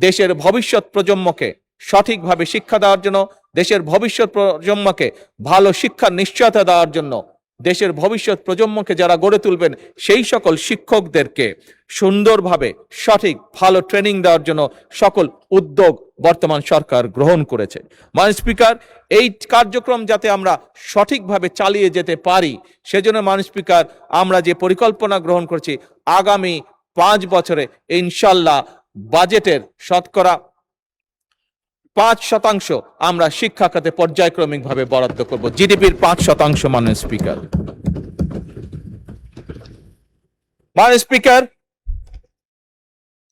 দেশের ভবিষ্যৎ প্রজন্মকে সঠিকভাবে শিক্ষা দেওয়ার জন্য, দেশের ভবিষ্যৎ প্রজন্মকে ভালো শিক্ষার নিশ্চয়তা দেওয়ার জন্য, দেশের ভবিষ্যৎ প্রজন্মকে যারা গড়ে তুলবেন সেই সকল শিক্ষকদেরকে সুন্দরভাবে সঠিক ভালো ট্রেনিং দেওয়ার জন্য সকল উদ্যোগ বর্তমান সরকার গ্রহণ করেছে। মাননীয় স্পিকার, এই কার্যক্রম যাতে আমরা সঠিকভাবে চালিয়ে যেতে পারি সেজন্য মাননীয় স্পিকার, আমরা যে পরিকল্পনা গ্রহণ করছি আগামী 5 বছরে ইনশাল্লাহ বাজেটের শতকরা 5% আমরা শিক্ষা খাতে পর্যায়ক্রমিকভাবে বরাদ্দ করব, জিডিপির 5%। মাননীয় স্পিকার, মাননীয় স্পিকার,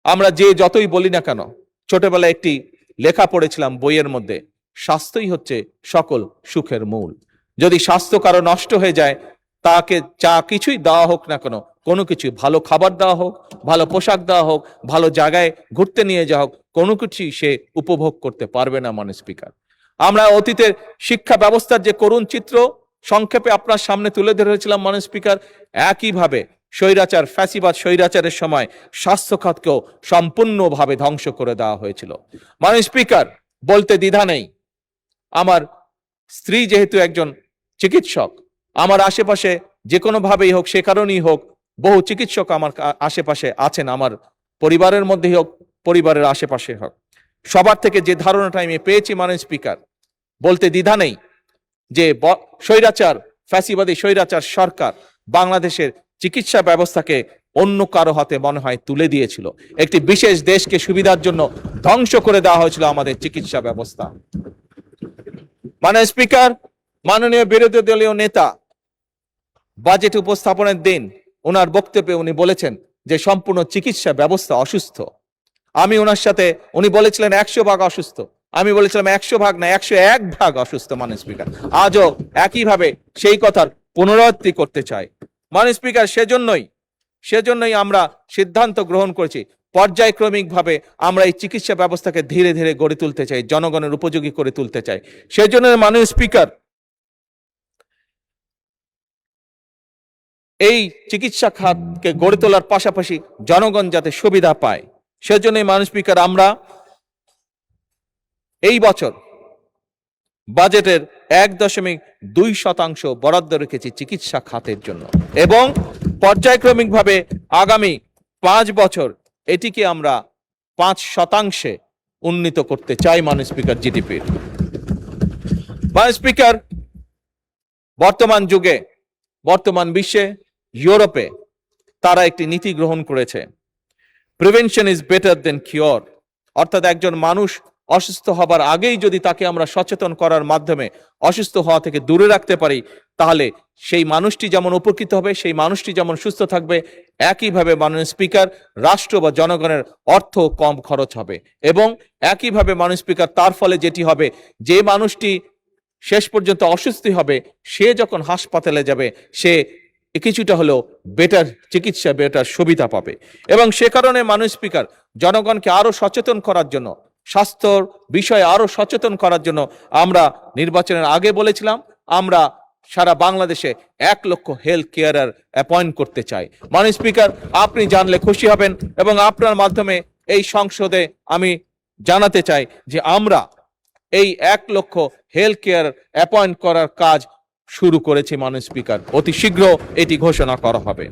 আমরা যতই বলি না কেন, ছোটবেলায় একটি লেখা পড়েছিলাম বইয়ের মধ্যে, স্বাস্থ্যই হচ্ছে সকল সুখের মূল। যদি স্বাস্থ্য কারো নষ্ট হয়ে যায়, তাকে যা কিছুই দেওয়া হোক না কেন, কোনো কিছু, ভালো খাবার দেওয়া হোক, ভালো পোশাক দেওয়া হোক, ভালো জায়গায় ঘুরতে নিয়ে যাওয়া হোক, কোনো কিছুই সে উপভোগ করতে পারবে না। মাননীয় স্পিকার, আমরা অতীতের শিক্ষা ব্যবস্থার যে করুণ চিত্র সংক্ষেপে আপনার সামনে তুলে ধরেছিলাম মাননীয় স্পিকার, একইভাবে স্বৈরাচার, ফ্যাসিবাদ স্বৈরাচারের সময় স্বাস্থ্য খাতকেও সম্পূর্ণভাবে ধ্বংস করে দেওয়া হয়েছিল। মাননীয় স্পিকার, বলতে দ্বিধা নেই, আমার স্ত্রী যেহেতু একজন চিকিৎসক, আমার আশেপাশে যে কোনো ভাবেই হোক, সে কারণেই হোক, বহু চিকিৎসক আমার আশেপাশে আছেন, আমার পরিবারের মধ্যেই হোক, পরিবারের আশেপাশে হোক, সবার থেকে যে ধারণাটা আমি পেয়েছি মাননীয় স্পিকার, বলতে দ্বিধা নেই যে স্বৈরাচার, ফ্যাসিবাদী স্বৈরাচার সরকার বাংলাদেশের চিকিৎসা ব্যবস্থাকে অন্য কারো হাতে মনে হয় তুলে দিয়েছিল। একটি বিশেষ দেশকে সুবিধার জন্য ধ্বংস করে দেওয়া হয়েছিল আমাদের চিকিৎসা ব্যবস্থা। মাননীয় স্পিকার, মাননীয় বিরোধী দলীয় নেতা বাজেট উপস্থাপনের দিন ওনার বক্তব্যে উনি বলেছেন যে সম্পূর্ণ চিকিৎসা ব্যবস্থা অসুস্থ। আমি ওনার সাথে, উনি বলেছিলেন 100% অসুস্থ, আমি বলেছিলাম 100% না, 101% অসুস্থ। মাননীয় স্পিকার, আজও একইভাবে সেই কথার পুনরাবৃত্তি করতে চাই। মাননীয় স্পিকার, সেজন্যই আমরা সিদ্ধান্ত গ্রহণ করেছি পর্যায়ক্রমিকভাবে আমরা এই চিকিৎসা ব্যবস্থাকে ধীরে ধীরে গড়ে তুলতে চাই, জনগণের উপযোগী করে তুলতে চাই। সেই জন্য মাননীয় স্পিকার, এই চিকিৎসা খাতকে গড়ে তোলার পাশাপাশি জনগণ যাতে সুবিধা পায়, সেজন্য মাননীয় স্পিকার, আমরা এই বছর বাজেটের 1.2% বরাদ্দ রেখেছি চিকিৎসা খাতের জন্য, এবং পর্যায়ক্রমিকভাবে আগামী 5 বছর এটিকে আমরা 5% উন্নীত করতে চাই মাননীয় স্পিকার জিডিপির। মাননীয় স্পিকার, বর্তমান যুগে, বর্তমান বিশ্বে, ইউরোপে তারা একটি নীতি গ্রহণ করেছে, prevention is better then cure. অর্থাৎ একজন মানুষ অসুস্থ হবার আগেই যদি তাকে আমরা সচেতন করার মাধ্যমে অসুস্থ হওয়া থেকে দূরে রাখতে পারি, তাহলে সেই মানুষটি যেমন উপকৃত হবে, সেই মানুষটি যেমন সুস্থ থাকবে, একইভাবে মাননীয় স্পিকার, রাষ্ট্র বা জনগণের অর্থ কম খরচ হবে। এবং একইভাবে মাননীয় স্পিকার, তার ফলে যেটি হবে, যে মানুষটি শেষ পর্যন্ত অসুস্থ হবে, সে যখন হাসপাতালে যাবে, সে কিছুটা হলেও বেটার চিকিৎসা, বেটার সুবিধা পাবে। এবং সে কারণে মাননীয় স্পিকার, জনগণকে আরো সচেতন করার জন্য, স্বাস্থ্যর বিষয়ে আরো সচেতন করার জন্য আমরা নির্বাচনের আগে বলেছিলাম, আমরা সারা বাংলাদেশে 1 লক্ষ হেলথ কেয়ারার অ্যাপয়েন্ট করতে চাই। মাননীয় স্পিকার, আপনি জানলে খুশি হবেন, এবং আপনার মাধ্যমে এই সংসদে আমি জানাতে চাই যে আমরা এই 1 লক্ষ হেলথ কেয়ার অ্যাপয়েন্ট করার কাজ শুরু করেছি মাননীয় স্পিকার। অতি শীঘ্র এটি ঘোষণা করা হবে।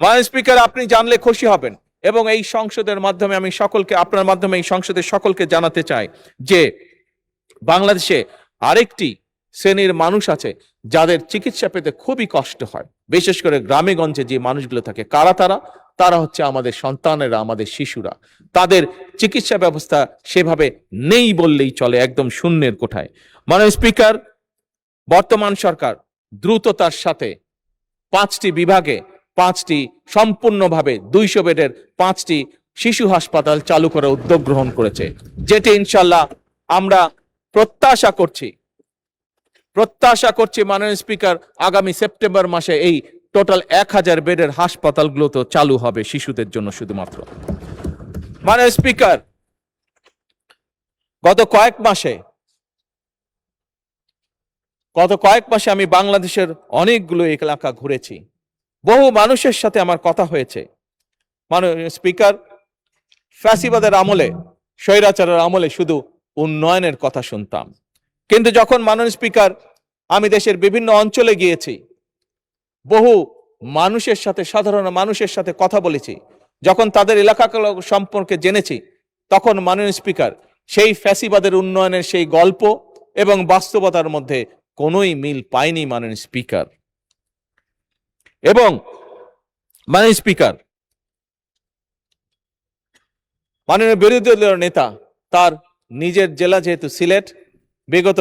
মাননীয় স্পিকার, আপনি জানলে খুশি হবেন, এবং এই সংসদের মাধ্যমে আমি সকলকে, আপনার মাধ্যমে এই সংসদের সকলকে জানাতে চাই যে বাংলাদেশে আরেকটি শ্রেণীর মানুষ আছে যাদের চিকিৎসা পেতে খুবই কষ্ট হয়, বিশেষ করে গ্রামে গঞ্জে যে মানুষগুলো থাকে। কারা তারা? তারা হচ্ছে আমাদের সন্তানেরা, আমাদের শিশুরা। তাদের চিকিৎসা ব্যবস্থা সেভাবে নেই বললেই চলে, একদম শূন্যের কোঠায়। মাননীয় স্পিকার, বর্তমান সরকার দ্রুততার সাথে 5টি বিভাগে 5টি সম্পূর্ণভাবে 200 বেডের 5টি শিশু হাসপাতাল চালু করার উদ্যোগ গ্রহণ করেছে, যেটি ইনশাল্লাহ আমরা প্রত্যাশা করছি মাননীয় স্পিকার, আগামী সেপ্টেম্বর মাসে এই টোটাল 1000 বেডের হাসপাতালগুলো তো চালু হবে শিশুদের জন্য শুধুমাত্র। মাননীয় স্পিকার, গত কয়েক মাসে আমি বাংলাদেশের অনেকগুলো এলাকা ঘুরেছি, বহু মানুষের সাথে আমার কথা হয়েছে। মাননীয় স্পিকার, ফ্যাসিবাদের আমলে, স্বৈরাচারের আমলে শুধু উন্নয়নের কথা শুনতাম, কিন্তু যখন মাননীয় স্পিকার আমি দেশের বিভিন্ন অঞ্চলে গিয়েছি, বহু মানুষের সাথে, সাধারণ মানুষের সাথে কথা বলেছি, যখন তাদের এলাকাগুলো সম্পর্কে জেনেছি, তখন মাননীয় স্পিকার সেই ফ্যাসিবাদের উন্নয়নের সেই গল্প এবং বাস্তবতার মধ্যে কোনোই মিল পাইনি মাননীয় স্পিকার। এবং মাননীয় স্পিকার, মাননীয় বিরোধী দলের নেতা, তার নিজের জেলা যেহেতু সিলেট, বিগত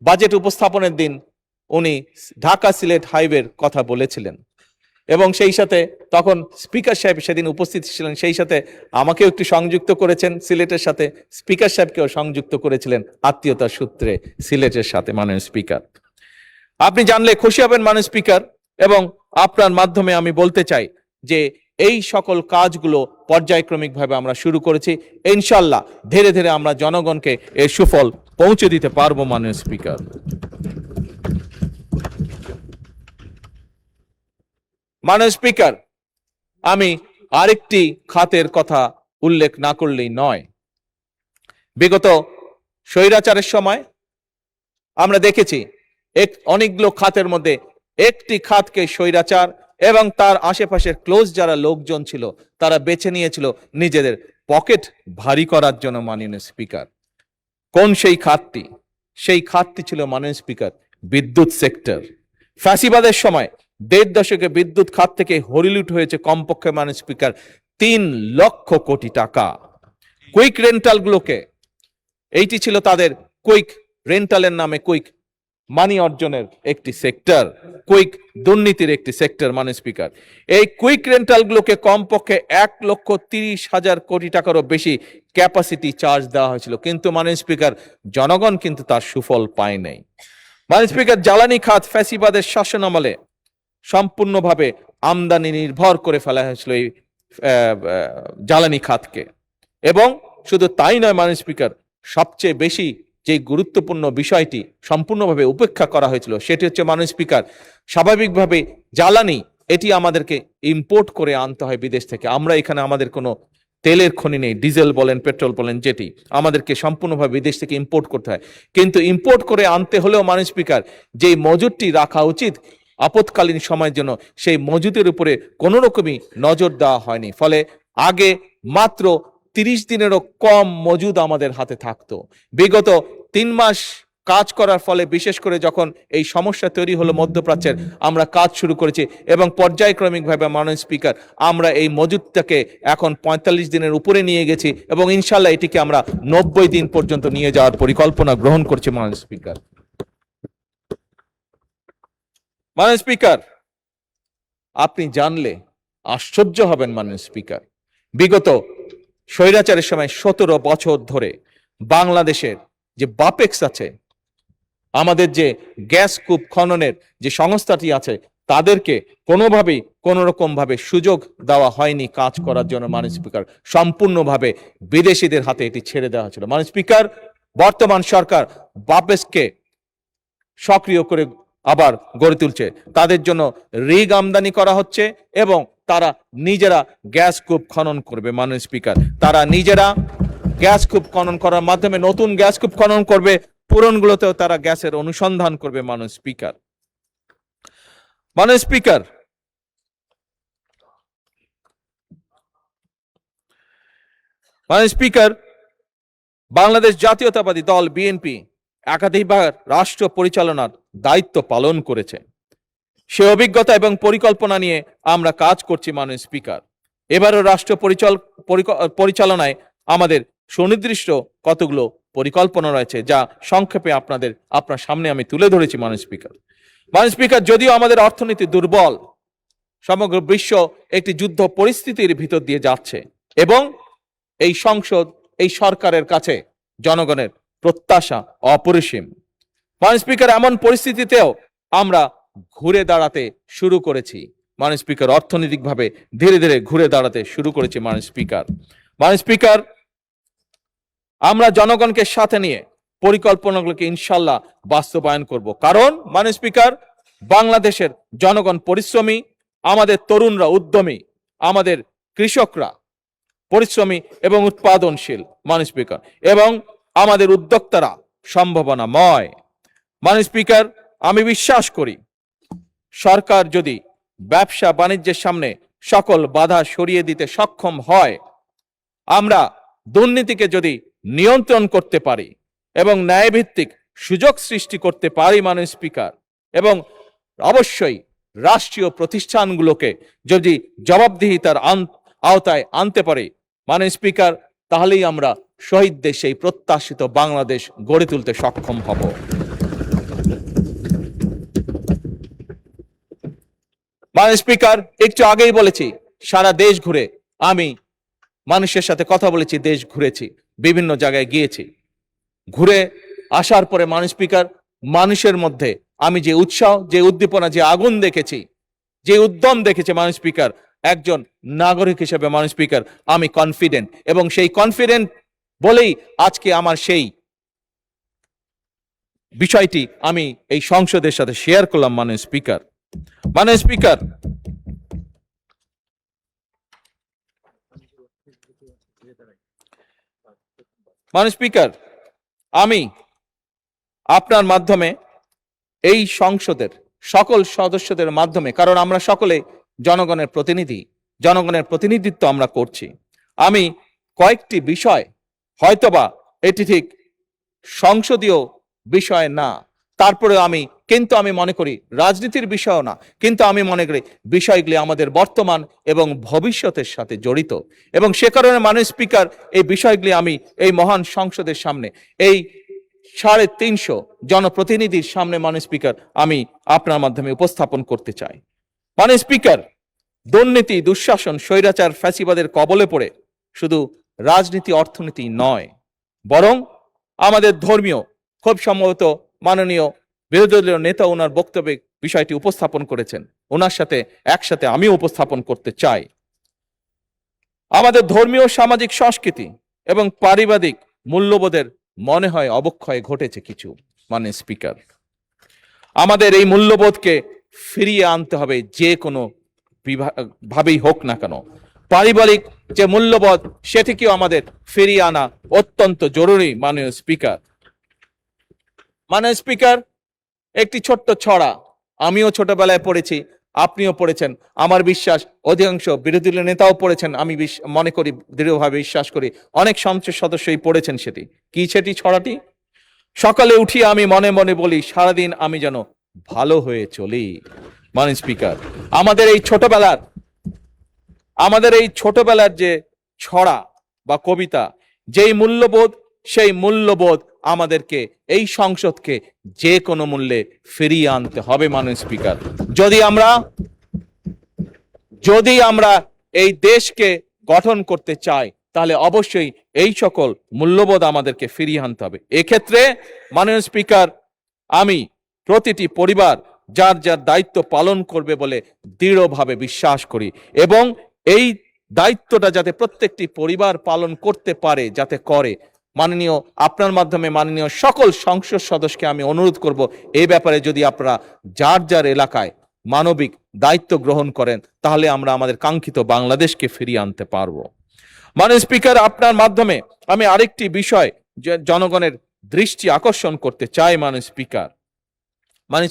বাজেট উপস্থাপনের দিন উনি ঢাকা সিলেট হাইওয়ের কথা বলেছিলেন, এবং সেই সাথে তখন স্পিকার সাহেব সেদিন উপস্থিত ছিলেন, সেই সাথে আমাকেও একটু সংযুক্ত করেছেন সিলেটের সাথে, স্পিকার সাহেবকেও সংযুক্ত করেছিলেন আত্মীয়তার সূত্রে সিলেটের সাথে। মাননীয় স্পিকার, আপনি জানলে খুশি হবেন মাননীয় স্পিকার, এবং আপনার মাধ্যমে আমি বলতে চাই যে এই সকল কাজগুলো পর্যায়ক্রমিকভাবে আমরা শুরু করেছি, ইনশাল্লাহ ধীরে ধীরে আমরা জনগণকে এর সুফল পৌঁছে দিতে পারবো মাননীয় স্পিকার। মাননীয় স্পিকার, আমি আরেকটি খাতের কথা উল্লেখ না করলেই নয়। বিগত স্বৈরাচারের সময় আমরা দেখেছি অনেকগুলো খাতের মধ্যে একটি খাতকে স্বৈরাচার এবং তার আশেপাশের ক্লোজ যারা লোকজন ছিল তারা বেছে নিয়েছিল নিজেদের পকেট ভারী করার জন্য। মাননীয় স্পিকার, কোন সেই খাতটি? সেই খাতটি ছিল মাননীয় স্পিকার বিদ্যুৎ সেক্টর। ফ্যাসিবাদের সময় 1.5 দশকে বিদ্যুৎ খাত থেকে হরিলুট হয়েছে কমপক্ষে মাননীয় স্পিকার 3 লক্ষ কোটি টাকা। কুইক রেন্টাল গুলোকে, এইটি ছিল তাদের কুইক রেন্টালের নামে কুইক মানি অর্জনের একটি সেক্টর, কুইক দুর্নীতির একটি সেক্টর। মাননীয় স্পিকার, এই কুইক রেন্টাল গুলোকে কমপক্ষে 1,30,000 কোটি টাকারও বেশি ক্যাপাসিটি চার্জ দেওয়া হয়েছিল, কিন্তু মাননীয় স্পিকার জনগণ কিন্তু তার সুফল পায় নাই। মাননীয় স্পিকার, জ্বালানি খাত ফ্যাসিবাদের শাসন আমলে সম্পূর্ণভাবে আমদানি নির্ভর করে ফেলা হয়েছিল এই জ্বালানি খাতকে। এবং শুধু তাই নয় মাননীয় স্পিকার, সবচেয়ে বেশি যে গুরুত্বপূর্ণ বিষয়টি সম্পূর্ণভাবে উপেক্ষা করা হয়েছিল সেটি হচ্ছে মাননীয় স্পিকার, স্বাভাবিকভাবে জ্বালানি এটি আমাদেরকে ইম্পোর্ট করে আনতে হয় বিদেশ থেকে। আমরা এখানে আমাদের কোনো তেলের খনি নেই, ডিজেল বলেন পেট্রোল বলেন, যেটি আমাদেরকে সম্পূর্ণভাবে বিদেশ থেকে ইম্পোর্ট করতে হয়। কিন্তু ইম্পোর্ট করে আনতে হলেও মাননীয় স্পিকার যেই মজুদটি রাখা উচিত আপৎকালীন সময়ের জন্য, সেই মজুদের উপরে কোনো রকমই নজর দেওয়া হয়নি। ফলে আগে মাত্র 30 দিনেরও কম মজুদ আমাদের হাতে থাকতো। বিগত 3 মাস কাজ করার ফলে, বিশেষ করে যখন এই সমস্যা তৈরি হলো মধ্যপ্রাচ্যের, আমরা কাজ শুরু করেছি এবং পর্যায়ক্রমিকভাবে মাননীয় স্পিকার আমরা এই মজুদটাকে এখন 45 দিনের উপরে নিয়ে গেছি এবং ইনশাল্লাহ এটিকে আমরা 90 দিন পর্যন্ত নিয়ে যাওয়ার পরিকল্পনা গ্রহণ করছি মাননীয় স্পিকার। মাননীয় স্পিকার, আপনি জানলে আশ্চর্য হবেন মাননীয় স্পিকার, বিগত স্বৈরাচারের সময় 17 বছর ধরে বাংলাদেশের যে বাপেক্স আছে, আমাদের যে গ্যাস কূপ খননের যে সংস্থাটি আছে, তাদেরকে কোনোভাবেই কোনো রকম ভাবে সুযোগ দেওয়া হয়নি কাজ করার জন্য মাননীয় স্পিকার। সম্পূর্ণভাবে বিদেশিদের হাতে এটি ছেড়ে দেওয়া হয়েছিল। মাননীয় স্পিকার, বর্তমান সরকার বাপেক্সকে সক্রিয় করে আবার গড়ে তুলছে। তাদের জন্য রিগ আমদানি করা হচ্ছে এবং তারা নিজেরা গ্যাস কূপ খনন করবে মাননীয় স্পিকার। তারা নিজেরা গ্যাস কূপ খনন করার মাধ্যমে নতুন গ্যাস কূপ খনন করবে, পুরনগুলোতেও তারা গ্যাসের অনুসন্ধান করবে মাননীয় স্পিকার। মাননীয় স্পিকার, মাননীয় স্পিকার, বাংলাদেশ জাতীয়তাবাদী দল বিএনপি একাধিকবার রাষ্ট্র পরিচালনার দায়িত্ব পালন করেছে। সে অভিজ্ঞতা এবং পরিকল্পনা নিয়ে আমরা কাজ করছি মাননীয় স্পিকার। এবারও রাষ্ট্র পরিচালনায় আমাদের সুনির্দিষ্ট কতগুলো পরিকল্পনা রয়েছে, যা সংক্ষেপে আপনার সামনে আমি তুলে ধরেছি মাননীয় স্পিকার। মাননীয় স্পিকার, যদিও আমাদের অর্থনীতি দুর্বল, সমগ্র বিশ্ব একটি যুদ্ধ পরিস্থিতির ভিতর দিয়ে যাচ্ছে এবং এই সংসদ, এই সরকারের কাছে জনগণের প্রত্যাশা অপরিসীম। মাননীয় স্পিকার, এমন পরিস্থিতিতেও আমরা ঘুরে দাঁড়াতে শুরু করেছি মাননীয় স্পিকার, অর্থনৈতিকভাবে ধীরে ধীরে ঘুরে দাঁড়াতে শুরু করেছি মাননীয় স্পিকার। মাননীয় স্পিকার, আমরা জনগণকে সাথে নিয়ে পরিকল্পনাগুলোকে ইনশাল্লাহ বাস্তবায়ন করব। কারণ মাননীয় স্পিকার, বাংলাদেশের জনগণ পরিশ্রমী, আমাদের তরুণরা উদ্যমী, আমাদের কৃষকরা পরিশ্রমী এবং উৎপাদনশীল মাননীয় স্পিকার, এবং আমাদের উদ্যোক্তারা সম্ভাবনাময়। মাননীয় স্পিকার, আমি বিশ্বাস করি সরকার যদি ব্যবসা বাণিজ্যের সামনে সকল বাধা সরিয়ে দিতে সক্ষম হয়, আমরা দুর্নীতিকে যদি নিয়ন্ত্রণ করতে পারি এবং ন্যায়ভিত্তিক সুযোগ সৃষ্টি করতে পারি মাননীয় স্পিকার, এবং অবশ্যই রাষ্ট্রীয় প্রতিষ্ঠানগুলোকে যদি জবাবদিহিতার আওতায় আনতে পারি মাননীয় স্পিকার, তাহলেই আমরা শহীদদের সেই প্রত্যাশিত বাংলাদেশ গড়ে তুলতে সক্ষম হব। মাননীয় স্পিকার, একটু আগেই বলেছি সারা দেশ ঘুরে আমি মানুষের সাথে কথা বলেছি, দেশ ঘুরেছি, বিভিন্ন জায়গায় গিয়েছি। ঘুরে আসার পরে মাননীয় স্পিকার, মানুষের মধ্যে আমি যে উৎসাহ, যে উদ্দীপনা, যে আগুন দেখেছি, যে উদ্যম দেখেছি মাননীয় স্পিকার, একজন নাগরিক হিসেবে মাননীয় স্পিকার আমি কনফিডেন্ট, এবং সেই কনফিডেন্ট বলেই আজকে আমার সেই বিষয়টি আমি এই সংসদের সাথে শেয়ার করলাম মাননীয় স্পিকার। মাননীয় স্পিকার, মাননীয় স্পিকার, আমি আপনার মাধ্যমে এই সংসদের সকল সদস্যদের মাধ্যমে, কারণ আমরা সকলে জনগণের প্রতিনিধি, জনগণের প্রতিনিধিত্ব আমরা করছি, আমি কয়েকটি বিষয়, হয়তোবা এটি ঠিক সংসদীয় বিষয় না, তারপরে আমি মনে করি রাজনীতির বিষয় না, কিন্তু আমি মনে করি বিষয়গুলি আমাদের বর্তমান এবং ভবিষ্যতের সাথে জড়িত, এবং সে কারণে মাননীয় স্পিকার এই বিষয়গুলি আমি এই মহান সংসদের সামনে, এই 350 জনপ্রতিনিধির সামনে মাননীয় স্পিকার আমি আপনার মাধ্যমে উপস্থাপন করতে চাই। মাননীয় স্পিকার, দুর্নীতি, দুঃশাসন, স্বৈরাচার, ফ্যাসিবাদের কবলে পড়ে শুধু রাজনীতি, অর্থনীতি নয়, বরং আমাদের ধর্মীয়, খুব সম্ভবত মাননীয় বিরোধী দলীয় নেতা ওনার বক্তব্যে বিষয়টি উপস্থাপন করেছেন, ওনার সাথে একসাথে আমি উপস্থাপন করতে চাই। আমাদের ধর্মীয় সামাজিক সংস্কৃতি এবং পারিবারিক মূল্যবোধের মনে হয় অবক্ষয় ঘটেছে কিছু। মাননীয় স্পিকার, আমাদের এই মূল্যবোধকে ফিরিয়ে আনতে হবে, যে কোনো ভাবেই হোক না কেন। পারিবারিক যে মূল্যবোধ সেটিকেও আমাদের ফিরিয়ে আনা অত্যন্ত জরুরি। মাননীয় স্পিকার, মাননীয় স্পিকার, একটি ছোট্ট ছড়া আমিও ছোটবেলায় পড়েছি, আপনিও পড়েছেন, আমার বিশ্বাস অধিকাংশ বিরোধী দলের নেতাও পড়েছেন, আমি মনে করি, দৃঢ়ভাবে বিশ্বাস করি অনেক সংসদ সদস্যই পড়েছেন। সেটি কি? সেটি ছড়াটি, সকালে উঠি আমি মনে মনে বলি, সারাদিন আমি যেন ভালো হয়ে চলি। মাননীয় স্পিকার, আমাদের এই ছোটবেলার যে ছড়া বা কবিতা, যেই মূল্যবোধ, সেই মূল্যবোধ আমাদেরকে, এই সংসদকে যে কোনো মূল্যে ফিরিয়ে আনতে হবে। মাননীয় স্পিকার, যদি আমরা এই দেশকে গঠন করতে চাই, তাহলে অবশ্যই এই সকল মূল্যবোধ আমাদেরকে ফিরিয়ে আনতে হবে। এক্ষেত্রে মাননীয় স্পিকার, আমি প্রতিটি পরিবার যার যার দায়িত্ব পালন করবে বলে দৃঢ়ভাবে বিশ্বাস করি, এবং এই দায়িত্বটা যাতে প্রত্যেকটি পরিবার পালন করতে পারে, যাতে করে। মাননীয়, আপনার মাধ্যমে মাননীয় সকল সংসদ সদস্যকে আমি অনুরোধ করব, এই ব্যাপারে যদি আপনারা যার যার এলাকায় মানবিক দায়িত্ব গ্রহণ করেন, তাহলে আমরা আমাদের কাঙ্ক্ষিত বাংলাদেশকে ফিরিয়ে আনতে পারবো। মাননীয় স্পিকার, আপনার মাধ্যমে আমি আরেকটি বিষয় জনগণের দৃষ্টি আকর্ষণ করতে চাই। মাননীয়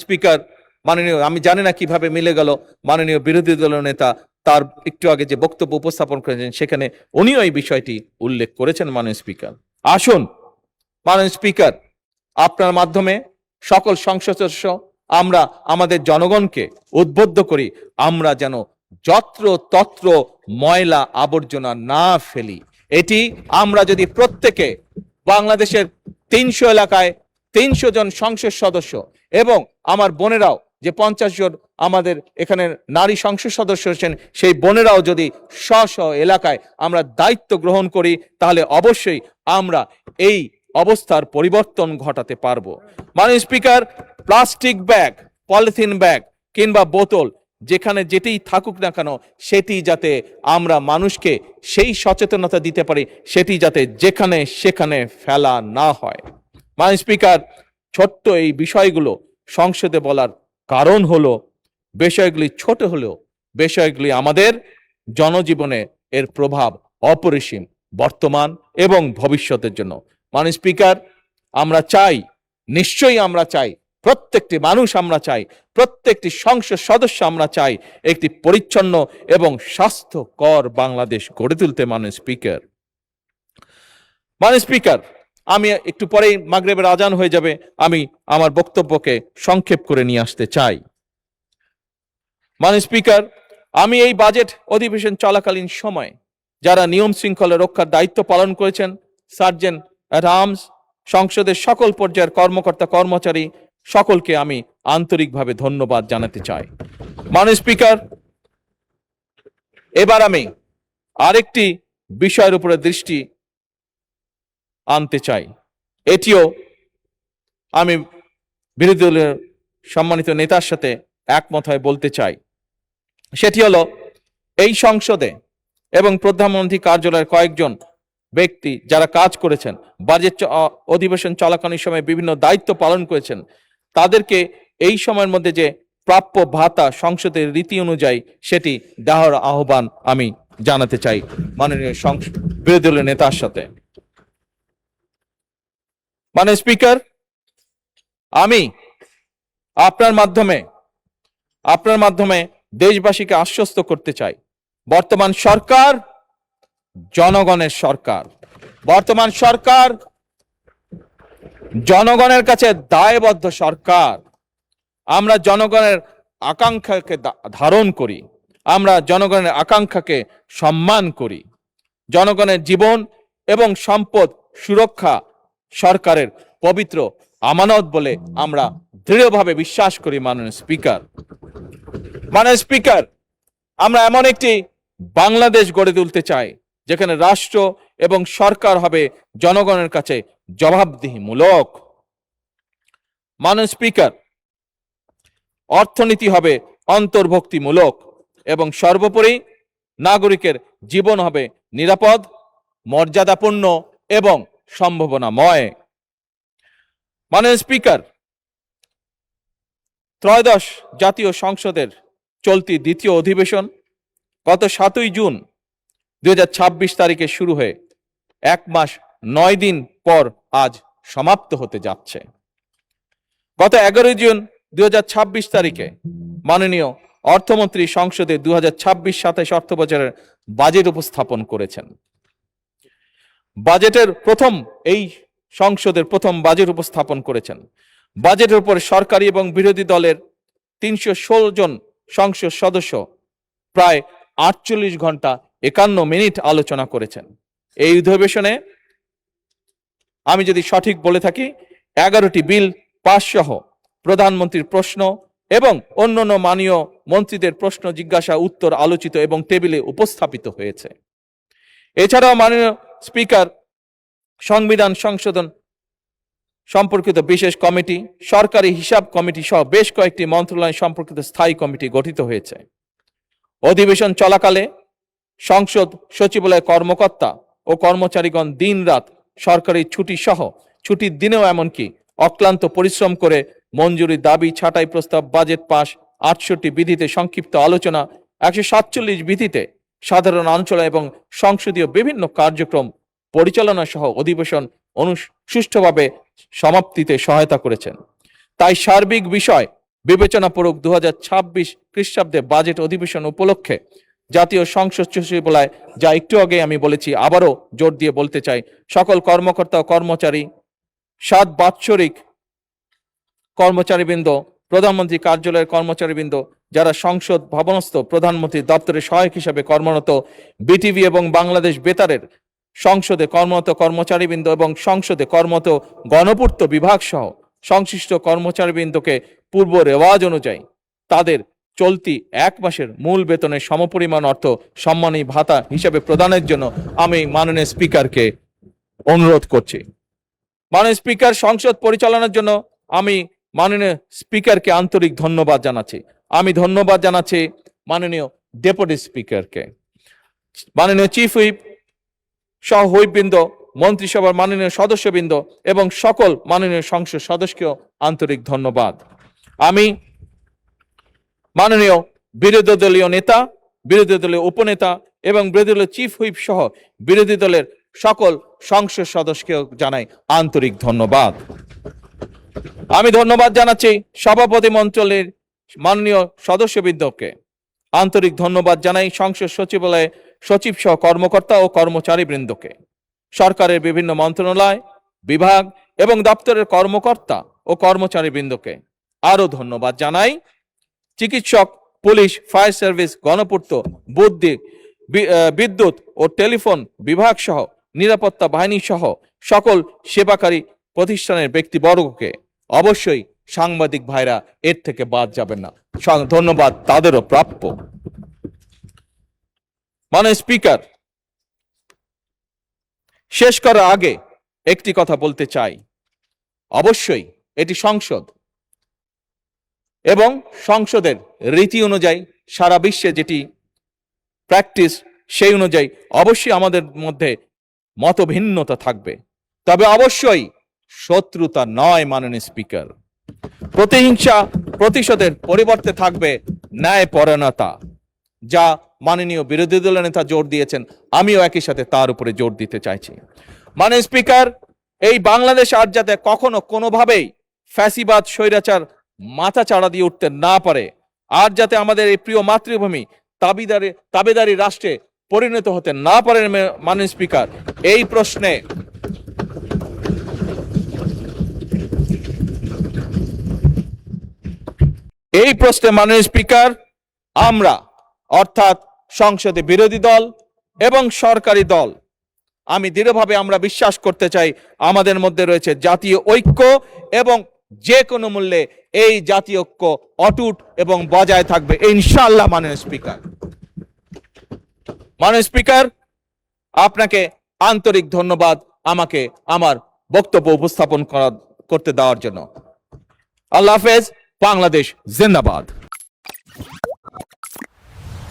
স্পিকার, মাননীয়, আমি জানি না কিভাবে মিলে গেল, মাননীয় বিরোধী দলীয় নেতা তার একটু আগে যে বক্তব্য উপস্থাপন করেছেন, সেখানে উনিও এই বিষয়টি উল্লেখ করেছেন। মাননীয় স্পিকার, আসুন মাননীয় স্পিকার, আপনার মাধ্যমে সকল সংসদ সদস্য আমরা আমাদের জনগণকে উদ্বুদ্ধ করি, আমরা যেন যত্র তত্র ময়লা আবর্জনা না ফেলি। এটি আমরা যদি প্রত্যেকে, বাংলাদেশের 300 এলাকায় 300 জন সংসদ সদস্য, এবং আমার বোনেরাও যে 50 জন আমাদের এখানে নারী সংসদ সদস্য আছেন, সেই বোনেরাও যদি স্ব এলাকায় আমরা দায়িত্ব গ্রহণ করি, তাহলে অবশ্যই আমরা এই অবস্থার পরিবর্তন ঘটাতে পারবো। মাননীয় speaker, plastic bag, polythene bag কিংবা বোতল, যেখানে যেতেই থাকুক না কেন, সেটি যাতে আমরা মানুষকে সেই সচেতনতা দিতে পারি, সেটি যাতে যেখানে সেখানে ফেলা না হয়। মাননীয় স্পিকার, ছোট্ট এই বিষয়গুলো সংসদে বলার কারণ হলো, বিষয়গুলি ছোট হলেও বিষয়গুলি আমাদের জনজীবনে এর প্রভাব অপরিসীম, বর্তমান এবং ভবিষ্যতের জন্য। মাননীয় স্পিকার, আমরা চাই, নিশ্চয়ই আমরা চাই, প্রত্যেকটি মানুষ আমরা চাই, প্রত্যেকটি সংসদ সদস্য আমরা চাই একটি পরিচ্ছন্ন এবং স্বাস্থ্যকর বাংলাদেশ গড়ে তুলতে। মাননীয় স্পিকার, আমি একটু পরেই মাগরিবের আজান হয়ে যাবে, আমি আমার বক্তব্যকে সংক্ষেপ করে নিয়ে আসতে চাই। মাননীয় স্পিকার, আমি এই বাজেট অধিবেশন চলাকালীন সময় যারা নিয়ম শৃঙ্খলা রক্ষার দায়িত্ব পালন করেছেন, সার্জেন্ট অ্যাট আর্মস, সংসদের সকল পর্যায়ের কর্মকর্তা কর্মচারী সকলকে আমি আন্তরিকভাবে ধন্যবাদ জানাতে চাই। মাননীয় স্পিকার, এবার আমি আরেকটি বিষয়ের উপরে দৃষ্টি আনতে চাই, এটিও আমি বিরোধী দলের সম্মানিত নেতার সাথে একমত হয়ে বলতে চাই। সেটি হলো, এই সংসদে এবং প্রধানমন্ত্রী কার্যালয়ের কয়েকজন ব্যক্তি যারা কাজ করেছেন, বাজেট অধিবেশন চলাকালীন সময় বিভিন্ন দায়িত্ব পালন করেছেন, তাদেরকে এই সময়ের মধ্যে যে প্রাপ্য ভাতা সংসদের রীতি অনুযায়ী সেটি দেওয়ার আহ্বান আমি জানাতে চাই মাননীয় বিরোধী দলের নেতার সাথে। মাননীয় স্পিকার, আমি আপনার মাধ্যমে দেশবাসীকে আশ্বস্ত করতে চাই, বর্তমান সরকার জনগণের সরকার, বর্তমান সরকার জনগণের কাছে দায়বদ্ধ সরকার। আমরা জনগণের আকাঙ্ক্ষাকে ধারণ করি, আমরা জনগণের আকাঙ্ক্ষাকে সম্মান করি। জনগণের জীবন এবং সম্পদ সুরক্ষা সরকারের পবিত্র আমানত বলে আমরা দৃঢ়ভাবে বিশ্বাস করি। মাননীয় স্পিকার, আমরা এমন একটি বাংলাদেশ গড়ে তুলতে চাই যেখানে রাষ্ট্র এবং সরকার হবে জনগণের কাছে জবাবদিহিমূলক। মাননীয় স্পিকার, অর্থনীতি হবে অন্তর্ভুক্তিমূলক এবং সর্বোপরি নাগরিকের জীবন হবে নিরাপদ, মর্যাদাপূর্ণ এবং সম্ভাবনাময়। মাননীয় স্পিকার, ত্রয়োদশ জাতীয় সংসদের চলতি দ্বিতীয় অধিবেশন গত 7ই জুন 2026 তারিখে শুরু হয়ে 1 মাস 9 দিন পর আজ সমাপ্ত হতে যাচ্ছে। গত 11 জুন 2026 তারিখে মাননীয় অর্থমন্ত্রী সংসদে 2026-27 অর্থবছরের বাজেট উপস্থাপন করেছেন। এই সংসদের প্রথম বাজেট উপস্থাপন করেছেন। বাজেটের উপর সরকারি এবং বিরোধী দলের 316 জন সংসদ সদস্য প্রায় 48 ঘন্টা 51 মিনিট আলোচনা করেছেন। এই অধিবেশনে আমি যদি সঠিক বলে থাকি 11টি বিল পাস সহ প্রধানমন্ত্রীর প্রশ্ন এবং অন্যান্য মাননীয় মন্ত্রীদের প্রশ্ন জিজ্ঞাসা উত্তর আলোচিত এবং টেবিলে উপস্থাপিত হয়েছে। এছাড়াও মাননীয় স্পিকার, সংবিধান সংশোধন সম্পর্কিত বিশেষ কমিটি, সরকারি হিসাব কমিটি সহ বেশ কয়েকটি মন্ত্রণালয় সম্পর্কিত স্থায়ী কমিটি গঠিত হয়েছে। অধিবেশন চলাকালে সংসদ সচিবালয়ের কর্মকর্তা ও কর্মচারীগণ দিনরাত সরকারি ছুটি সহ ছুটির দিনেও এমনকি অক্লান্ত পরিশ্রম করে মঞ্জুরি দাবি ছাঁটাই প্রস্তাব, বাজেট পাস, 68 বিধিতে সংক্ষিপ্ত আলোচনা, 147 বিধিতে সাধারণ আলোচনা এবং সংসদীয় বিভিন্ন কার্যক্রম পরিচালনা সহ অধিবেশন সুষ্ঠুভাবে সমাপ্তিতে সহায়তা করেছেন। তাই সার্বিক বিষয় বিবেচনাপূর্বক 2026 খ্রিস্টাব্দে বাজেট অধিবেশন উপলক্ষে জাতীয় সংসদ সচিবালয়, যা একটু আগে আমি বলেছি, আবারও জোর দিয়ে বলতে চাই, সকল কর্মকর্তা ও কর্মচারী, 7 বাৎসরিক কর্মচারীবৃন্দ, প্রধানমন্ত্রী কার্যালয়ের কর্মচারীবৃন্দ, যারা সংসদ ভবনস্থ প্রধানমন্ত্রী দপ্তরে সহায়ক হিসাবে কর্মরত, বিটিভি এবং বাংলাদেশ বেতারের সংসদে কর্মরত কর্মচারীবৃন্দ এবং সংসদে কর্মরত গণপূর্ত বিভাগ সহ সংশ্লিষ্ট কর্মচারীবৃন্দকে পূর্ব রেওয়াজ অনুযায়ী তাদের চলতি 1 মাসের মূল বেতনের সমপরিমাণ অর্থ সম্মানী ভাতা হিসাবে প্রদানের জন্য আমি মাননীয় স্পিকারকে অনুরোধ করছি। মাননীয় স্পিকার, সংসদ পরিচালনার জন্য আমি মাননীয় স্পিকারকে আন্তরিক ধন্যবাদ জানাচ্ছি। আমি ধন্যবাদ জানাচ্ছি মাননীয় ডেপুটি স্পিকারকে, মাননীয় চিফ হুইপ সহ হুইপবৃন্দ, মন্ত্রিসভার মাননীয় সদস্যবৃন্দ এবং সকল মাননীয় সংসদ সদস্যকেও আন্তরিক ধন্যবাদ। আমি মাননীয় বিরোধী দলীয় নেতা, বিরোধী দলীয় উপনেতা এবং বিরোধী দলীয় চিফ হুইপ সহ বিরোধী দলের সকল সংসদ সদস্যকেও জানাই আন্তরিক ধন্যবাদ। আমি ধন্যবাদ জানাচ্ছি সভাপতি মণ্ডলীর মাননীয় সদস্যবৃন্দকে, আন্তরিক ধন্যবাদ জানাই সংসদ সচিবালয়ে সচিব সহ কর্মকর্তা ও কর্মচারীবৃন্দকে, সরকারের বিভিন্ন মন্ত্রণালয়, বিভাগ এবং দপ্তরের কর্মকর্তা ও কর্মচারীবৃন্দকে। আরো ধন্যবাদ জানাই চিকিৎসক, পুলিশ, ফায়ার সার্ভিস, গণপূর্ত, বিদ্যুৎ ও টেলিফোন বিভাগ সহ নিরাপত্তা বাহিনী সহ সকল সেবাকারী প্রতিষ্ঠানের ব্যক্তিবর্গকে। অবশ্যই সাংবাদিক ভাইরা এর থেকে বাদ যাবেন না, ধন্যবাদ তাদেরও প্রাপ্য। মাননীয় স্পিকার, শেষ করার আগে একটি কথা বলতে চাই। অবশ্যই এটি সংসদ এবং সংসদের রীতি অনুযায়ী সারা বিশ্বে যেটি প্র্যাকটিস, সেই অনুযায়ী অবশ্যই আমাদের মধ্যে মতভিন্নতা থাকবে, তবে অবশ্যই শত্রুতা নয়। মাননীয় স্পিকার, প্রতিহিংসা প্রতিশোধের পরিবর্তে থাকবে ন্যায়পরায়ণতা, যা মাননীয় বিরোধী দলের নেতা জোর দিয়েছেন, আমিও একই সাথে তার উপরে জোর দিতে চাইছি। মাননীয় স্পিকার, এই বাংলাদেশ আর যাতে কখনো কোনোভাবেই ফ্যাসিবাদ, স্বৈরাচার মাথা চাড়া দিয়ে উঠতে না পারে, আর যাতে আমাদের এই প্রিয় মাতৃভূমি তাবেদারি রাষ্ট্রে পরিণত হতে না পারে, মাননীয় স্পিকার, এই প্রশ্নে মাননীয় স্পিকার, আমরা অর্থাৎ সংসদে বিরোধী দল এবং সরকারি দল, আমি দৃঢ়ভাবে আমরা বিশ্বাস করতে চাই আমাদের মধ্যে রয়েছে জাতীয় ঐক্য এবং যে কোনো মূল্যে এই জাতীয় ঐক্য অটুট এবং বজায় থাকবে ইনশাআল্লাহ। মাননীয় স্পিকার, আপনাকে আন্তরিক ধন্যবাদ আমাকে আমার বক্তব্য উপস্থাপন করতে দেওয়ার জন্য। আল্লাহ হাফেজ। বাংলাদেশ জিন্দাবাদ।